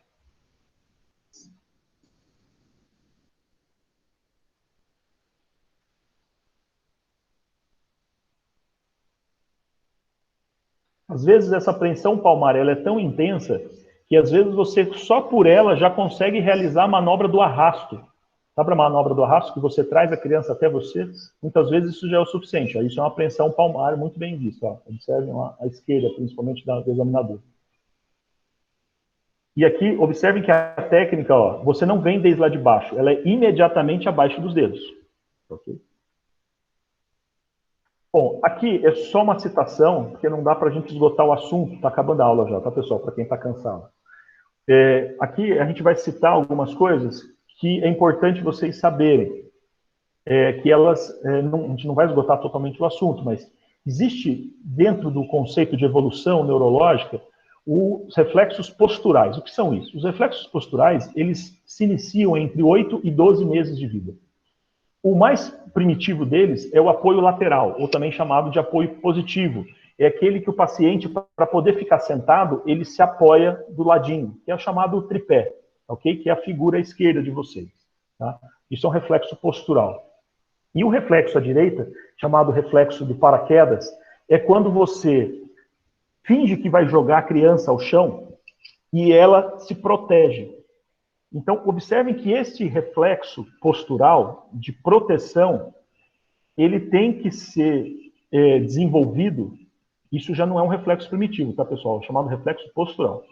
Às vezes essa preensão palmar ela é tão intensa que às vezes você só por ela já consegue realizar a manobra do arrasto. Sabe a manobra do arrasto que você traz a criança até você? Muitas vezes isso já é o suficiente. Ó. Isso é uma preensão palmar muito bem vista. Ó. Observem lá à esquerda, principalmente do examinador. E aqui, observem que a técnica, ó, você não vem desde lá de baixo, ela é imediatamente abaixo dos dedos. Ok? Bom, aqui é só uma citação, porque não dá para a gente esgotar o assunto, está acabando a aula já, tá, pessoal? Para quem está cansado. Aqui a gente vai citar algumas coisas que é importante vocês saberem, que elas, a gente não vai esgotar totalmente o assunto, mas existe dentro do conceito de evolução neurológica os reflexos posturais. O que são isso? Os reflexos posturais, eles se iniciam entre 8 e 12 meses de vida. O mais primitivo deles é o apoio lateral, ou também chamado de apoio positivo. É aquele que o paciente, para poder ficar sentado, ele se apoia do ladinho, que é o chamado tripé, ok? Que é a figura à esquerda de vocês. Tá? Isso é um reflexo postural. E o reflexo à direita, chamado reflexo de paraquedas, é quando você finge que vai jogar a criança ao chão e ela se protege. Então, observem que este reflexo postural de proteção, ele tem que ser desenvolvido, isso já não é um reflexo primitivo, tá, pessoal? É chamado reflexo postural.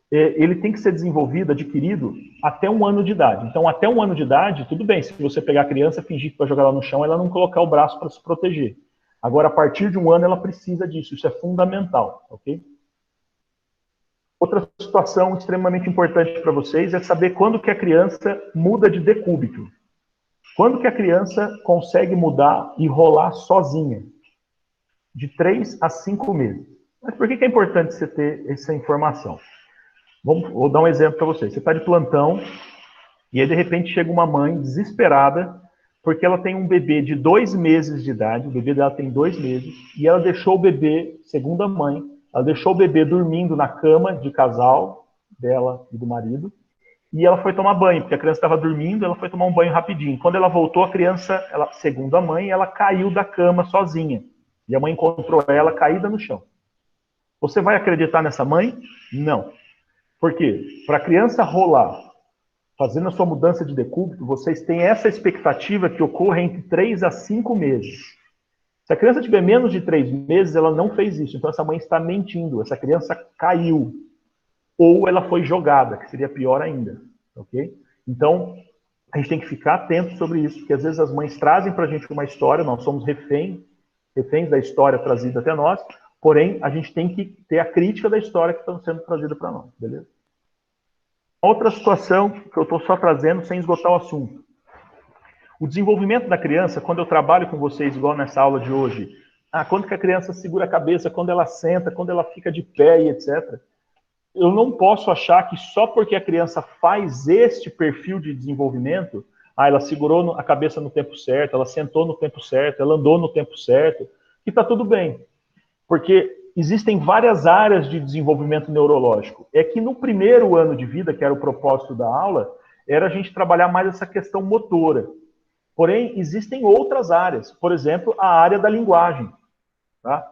Ele tem que ser desenvolvido, adquirido, até 1 ano de idade. Então, até 1 ano de idade, tudo bem, se você pegar a criança, fingir que vai jogar ela no chão, ela não colocar o braço para se proteger. Agora, a partir de 1 ano, ela precisa disso, isso é fundamental, ok? Outra situação extremamente importante para vocês é saber quando que a criança muda de decúbito. Quando que a criança consegue mudar e rolar sozinha? De 3 a 5 meses. Mas por que é importante você ter essa informação? Vou dar um exemplo para vocês. Você está de plantão e aí de repente chega uma mãe desesperada porque ela tem um bebê de 2 meses de idade, o bebê dela tem 2 meses, e ela deixou o bebê, segundo a mãe, ela deixou o bebê dormindo na cama de casal dela e do marido, e ela foi tomar banho, porque a criança estava dormindo, ela foi tomar um banho rapidinho. Quando ela voltou, a criança, segundo a mãe, ela caiu da cama sozinha. E a mãe encontrou ela caída no chão. Você vai acreditar nessa mãe? Não. Por quê? Para a criança rolar, fazendo a sua mudança de decúbito, vocês têm essa expectativa que ocorra entre 3 a 5 meses. Se a criança tiver menos de 3 meses, ela não fez isso. Então essa mãe está mentindo. Essa criança caiu. Ou ela foi jogada, que seria pior ainda. Ok? Então, a gente tem que ficar atento sobre isso, porque às vezes as mães trazem para a gente uma história, nós somos reféns da história trazida até nós, porém, a gente tem que ter a crítica da história que está sendo trazida para nós, beleza? Outra situação que eu estou só trazendo sem esgotar o assunto. O desenvolvimento da criança, quando eu trabalho com vocês, igual nessa aula de hoje, quando que a criança segura a cabeça, quando ela senta, quando ela fica de pé e etc., eu não posso achar que só porque a criança faz este perfil de desenvolvimento, ela segurou a cabeça no tempo certo, ela sentou no tempo certo, ela andou no tempo certo, que está tudo bem. Porque existem várias áreas de desenvolvimento neurológico. É que no primeiro ano de vida, que era o propósito da aula, era a gente trabalhar mais essa questão motora. Porém, existem outras áreas. Por exemplo, a área da linguagem. Tá?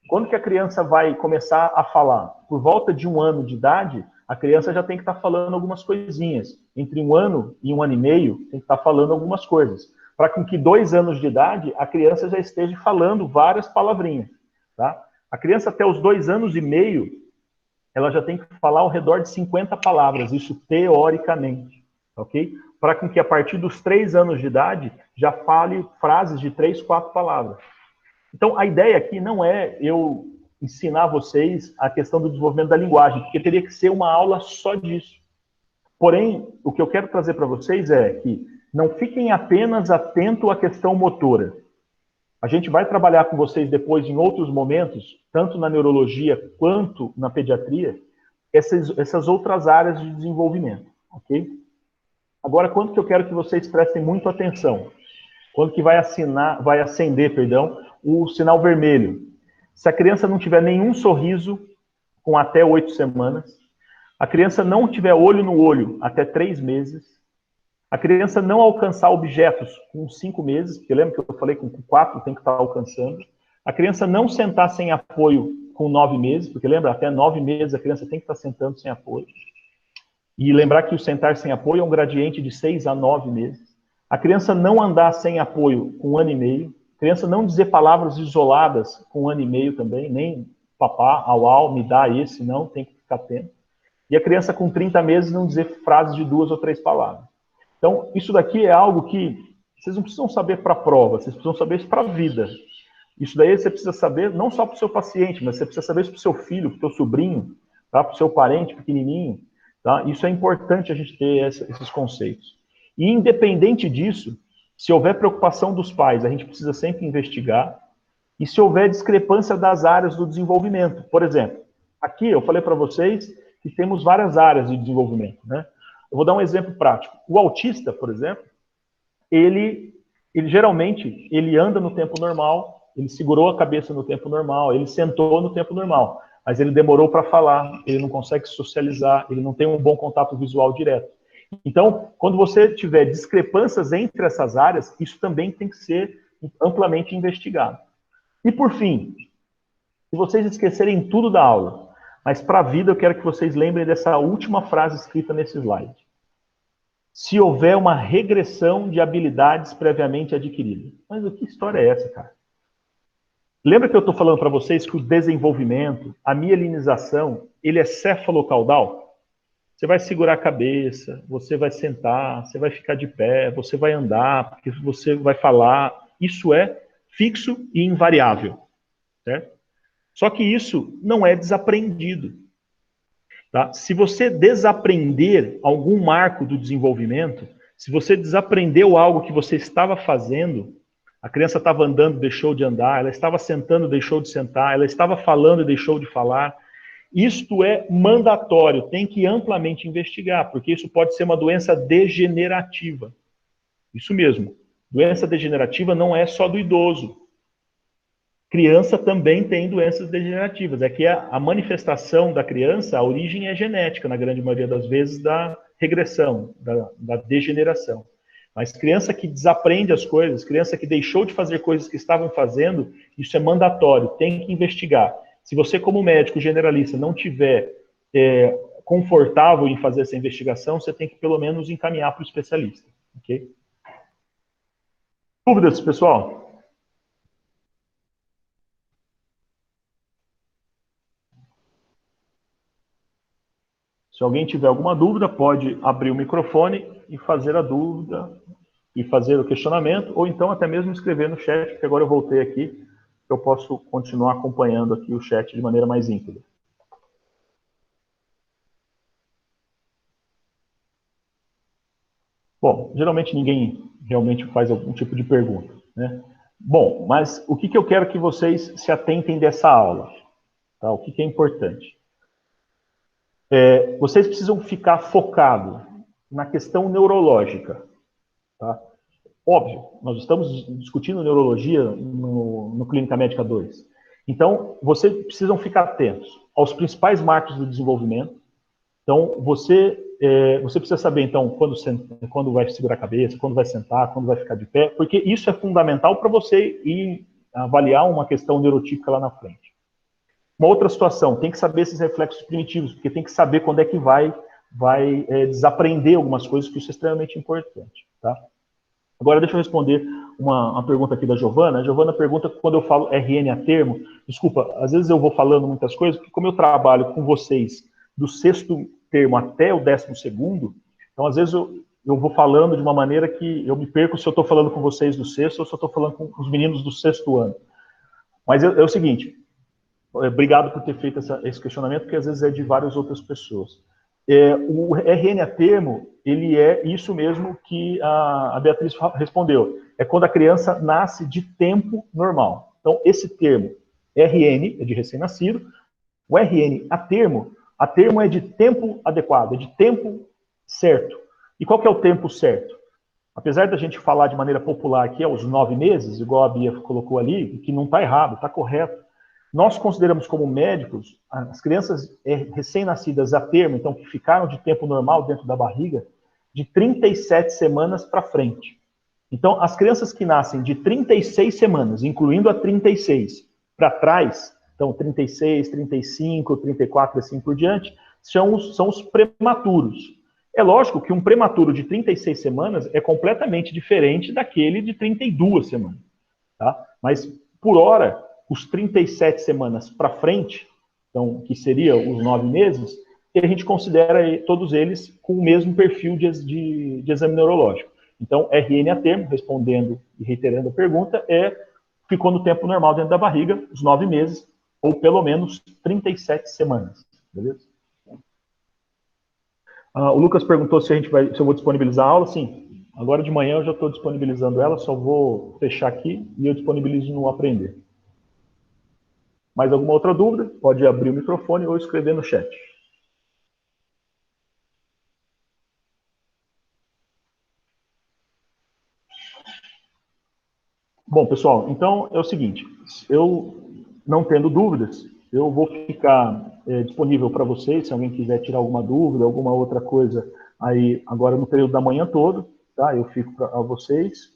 Quando que a criança vai começar a falar? Por volta de 1 ano de idade, a criança já tem que estar falando algumas coisinhas. Entre 1 ano e 1 ano e meio, tem que estar falando algumas coisas. Para com que 2 anos de idade, a criança já esteja falando várias palavrinhas. Tá? A criança até os 2 anos e meio, ela já tem que falar ao redor de 50 palavras, isso teoricamente. Ok? Para com que a partir dos 3 anos de idade, já fale frases de 3, 4 palavras. Então, a ideia aqui não é eu ensinar vocês a questão do desenvolvimento da linguagem, porque teria que ser uma aula só disso. Porém, o que eu quero trazer para vocês é que não fiquem apenas atentos à questão motora. A gente vai trabalhar com vocês depois em outros momentos, tanto na neurologia quanto na pediatria, essas outras áreas de desenvolvimento, ok? Agora, quando que eu quero que vocês prestem muito atenção? Quando que vai acender, o sinal vermelho. Se a criança não tiver nenhum sorriso com até 8 semanas, a criança não tiver olho no olho até 3 meses, a criança não alcançar objetos com 5 meses, porque lembra que eu falei que com 4 tem que estar alcançando, a criança não sentar sem apoio com 9 meses, porque lembra, até 9 meses a criança tem que estar sentando sem apoio. E lembrar que o sentar sem apoio é um gradiente de 6 a 9 meses. A criança não andar sem apoio com 1 ano e meio. A criança não dizer palavras isoladas com 1 ano e meio também, nem papá, au, me dá esse, não, tem que ficar atento. E a criança com 30 meses não dizer frases de 2 ou 3 palavras. Então, isso daqui é algo que vocês não precisam saber para a prova, vocês precisam saber isso para a vida. Isso daí você precisa saber não só para o seu paciente, mas você precisa saber isso para o seu filho, para o seu sobrinho, tá? Para o seu parente pequenininho. Tá? Isso é importante a gente ter esses conceitos. E independente disso, se houver preocupação dos pais, a gente precisa sempre investigar. E se houver discrepância das áreas do desenvolvimento. Por exemplo, aqui eu falei para vocês que temos várias áreas de desenvolvimento. Né? Eu vou dar um exemplo prático. O autista, por exemplo, ele geralmente ele anda no tempo normal, ele segurou a cabeça no tempo normal, ele sentou no tempo normal, mas ele demorou para falar, ele não consegue socializar, ele não tem um bom contato visual direto. Então, quando você tiver discrepâncias entre essas áreas, isso também tem que ser amplamente investigado. E por fim, se vocês esquecerem tudo da aula, mas para a vida eu quero que vocês lembrem dessa última frase escrita nesse slide. Se houver uma regressão de habilidades previamente adquiridas. Mas que história é essa, cara? Lembra que eu estou falando para vocês que o desenvolvimento, a mielinização, ele é cefalocaudal? Você vai segurar a cabeça, você vai sentar, você vai ficar de pé, você vai andar, porque você vai falar. Isso é fixo e invariável. Certo? Só que isso não é desaprendido. Tá? Se você desaprender algum marco do desenvolvimento, se você desaprendeu algo que você estava fazendo, a criança estava andando, deixou de andar, ela estava sentando, deixou de sentar, ela estava falando e deixou de falar, isto é mandatório, tem que amplamente investigar, porque isso pode ser uma doença degenerativa. Isso mesmo, doença degenerativa não é só do idoso. criança também tem doenças degenerativas. É que a manifestação da criança, a origem é genética, na grande maioria das vezes, da regressão, da degeneração. Mas criança que desaprende as coisas, criança que deixou de fazer coisas que estavam fazendo, isso é mandatório, tem que investigar. Se você, como médico generalista, não tiver confortável em fazer essa investigação, você tem que, pelo menos, encaminhar para o especialista. Ok? Dúvidas, pessoal? Se alguém tiver alguma dúvida, pode abrir o microfone e fazer a dúvida, e fazer o questionamento, ou então até mesmo escrever no chat, porque agora eu voltei aqui, eu posso continuar acompanhando aqui o chat de maneira mais íntegra. Bom, geralmente ninguém realmente faz algum tipo de pergunta, né? Bom, mas o que eu quero que vocês se atentem dessa aula? Tá? O que é importante? Vocês precisam ficar focados na questão neurológica. Tá? Óbvio, nós estamos discutindo neurologia no Clínica Médica 2. Então, vocês precisam ficar atentos aos principais marcos do desenvolvimento. Então, você precisa saber, então, quando vai segurar a cabeça, quando vai sentar, quando vai ficar de pé, porque isso é fundamental para você ir avaliar uma questão neurotípica lá na frente. Uma outra situação, tem que saber esses reflexos primitivos, porque tem que saber quando é que vai desaprender algumas coisas, que isso é extremamente importante, tá? Agora, deixa eu responder uma pergunta aqui da Giovana. A Giovana pergunta quando eu falo RN a termo. Desculpa, às vezes eu vou falando muitas coisas, porque como eu trabalho com vocês do 6º termo até o 12º, então às vezes eu vou falando de uma maneira que eu me perco se eu estou falando com vocês do 6º ou se eu estou falando com os meninos do 6º ano. Mas é o seguinte, obrigado por ter feito esse questionamento, porque às vezes é de várias outras pessoas. O RN a termo, ele é isso mesmo que a Beatriz respondeu. É quando a criança nasce de tempo normal. Então, esse termo, RN, é de recém-nascido. O RN a termo é de tempo adequado, é de tempo certo. E qual que é o tempo certo? Apesar da gente falar de maneira popular que é os 9 meses, igual a Bia colocou ali, que não está errado, está correto. Nós consideramos como médicos as crianças recém-nascidas a termo, então que ficaram de tempo normal dentro da barriga, de 37 semanas para frente. Então, as crianças que nascem de 36 semanas, incluindo a 36, para trás, então 36, 35, 34 e assim por diante, são os prematuros. É lógico que um prematuro de 36 semanas é completamente diferente daquele de 32 semanas. Tá? Mas, por hora, os 37 semanas para frente, então, que seria os 9 meses, a gente considera todos eles com o mesmo perfil de exame neurológico. Então, RN a termo, respondendo e reiterando a pergunta, ficou no tempo normal dentro da barriga, os 9 meses, ou pelo menos 37 semanas. Beleza? O Lucas perguntou se eu vou disponibilizar a aula. Sim, agora de manhã eu já estou disponibilizando ela, só vou fechar aqui e eu disponibilizo no Aprender. Mais alguma outra dúvida? Pode abrir o microfone ou escrever no chat. Bom, pessoal, então é o seguinte, eu não tendo dúvidas, eu vou ficar disponível para vocês, se alguém quiser tirar alguma dúvida, alguma outra coisa, aí agora no período da manhã todo, tá? Eu fico para vocês.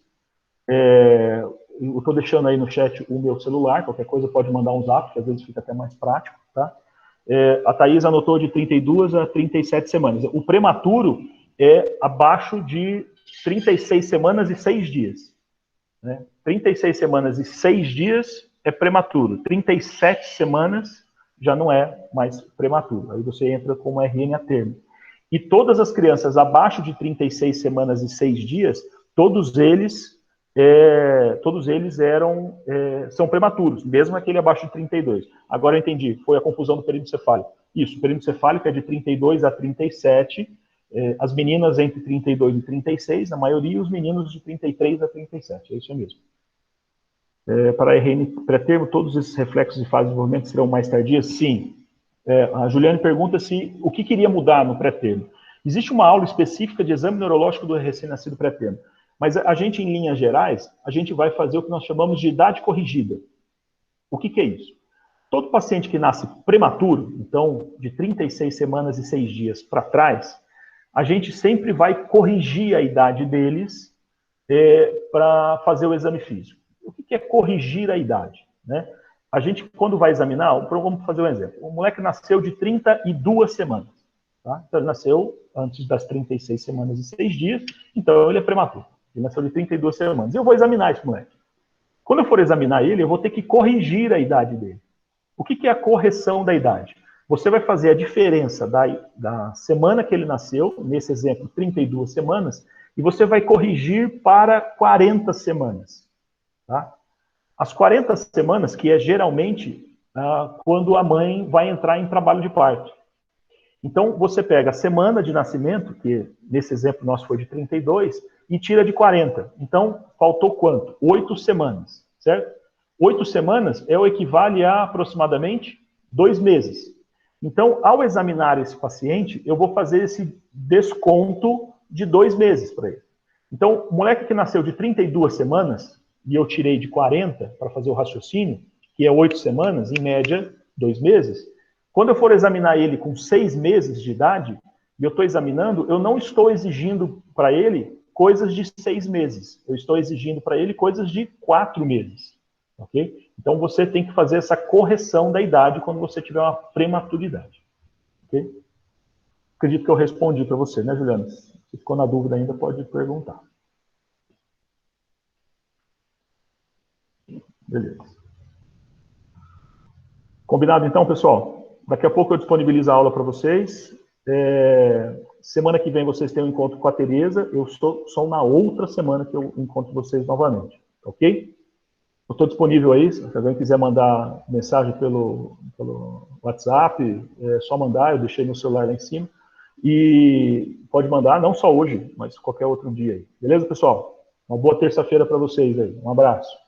Eu estou deixando aí no chat o meu celular, qualquer coisa pode mandar um zap, que às vezes fica até mais prático, tá? A Thaís anotou de 32 a 37 semanas. O prematuro é abaixo de 36 semanas e 6 dias. Né? 36 semanas e 6 dias é prematuro. 37 semanas já não é mais prematuro. Aí você entra como RN a termo. E todas as crianças abaixo de 36 semanas e 6 dias, todos eles são prematuros, mesmo aquele abaixo de 32. Agora eu entendi, foi a confusão do período cefálico. Isso, o período cefálico é de 32 a 37, as meninas entre 32 e 36, a maioria, e os meninos de 33 a 37, é isso mesmo. Para RN pré-termo, todos esses reflexos de fase de desenvolvimento serão mais tardias? Sim. A Juliane pergunta o que queria mudar no pré-termo. Existe uma aula específica de exame neurológico do recém-nascido pré-termo, mas a gente, em linhas gerais, a gente vai fazer o que nós chamamos de idade corrigida. O que é isso? Todo paciente que nasce prematuro, então de 36 semanas e 6 dias para trás, a gente sempre vai corrigir a idade deles para fazer o exame físico. O que é corrigir a idade? Né? A gente, quando vai examinar, vamos fazer um exemplo. O moleque nasceu de 32 semanas. Tá? Então, ele nasceu antes das 36 semanas e 6 dias, então ele é prematuro. Ele nasceu de 32 semanas. Eu vou examinar esse moleque. Quando eu for examinar ele, eu vou ter que corrigir a idade dele. O que é a correção da idade? Você vai fazer a diferença da semana que ele nasceu, nesse exemplo, 32 semanas, e você vai corrigir para 40 semanas. Tá? As 40 semanas, que é geralmente quando a mãe vai entrar em trabalho de parto. Então, você pega a semana de nascimento, que nesse exemplo nosso foi de 32, e tira de 40. Então, faltou quanto? 8 semanas, certo? 8 semanas é o equivale a aproximadamente 2 meses. Então, ao examinar esse paciente, eu vou fazer esse desconto de 2 meses para ele. Então, o moleque que nasceu de 32 semanas, e eu tirei de 40 para fazer o raciocínio, que é 8 semanas, em média, 2 meses, quando eu for examinar ele com 6 meses de idade, e eu estou examinando, eu não estou exigindo para ele coisas de 6 meses. Eu estou exigindo para ele coisas de 4 meses. Ok? Então, você tem que fazer essa correção da idade quando você tiver uma prematuridade. Ok? Acredito que eu respondi para você, né, Juliana? Se ficou na dúvida ainda, pode perguntar. Beleza. Combinado, então, pessoal? Daqui a pouco eu disponibilizo a aula para vocês. Semana que vem vocês têm um encontro com a Tereza. Eu estou só na outra semana que eu encontro vocês novamente. Ok? Eu estou disponível aí, se alguém quiser mandar mensagem pelo WhatsApp, é só mandar, eu deixei meu celular lá em cima. E pode mandar, não só hoje, mas qualquer outro dia aí. Beleza, pessoal? Uma boa terça-feira para vocês aí. Um abraço.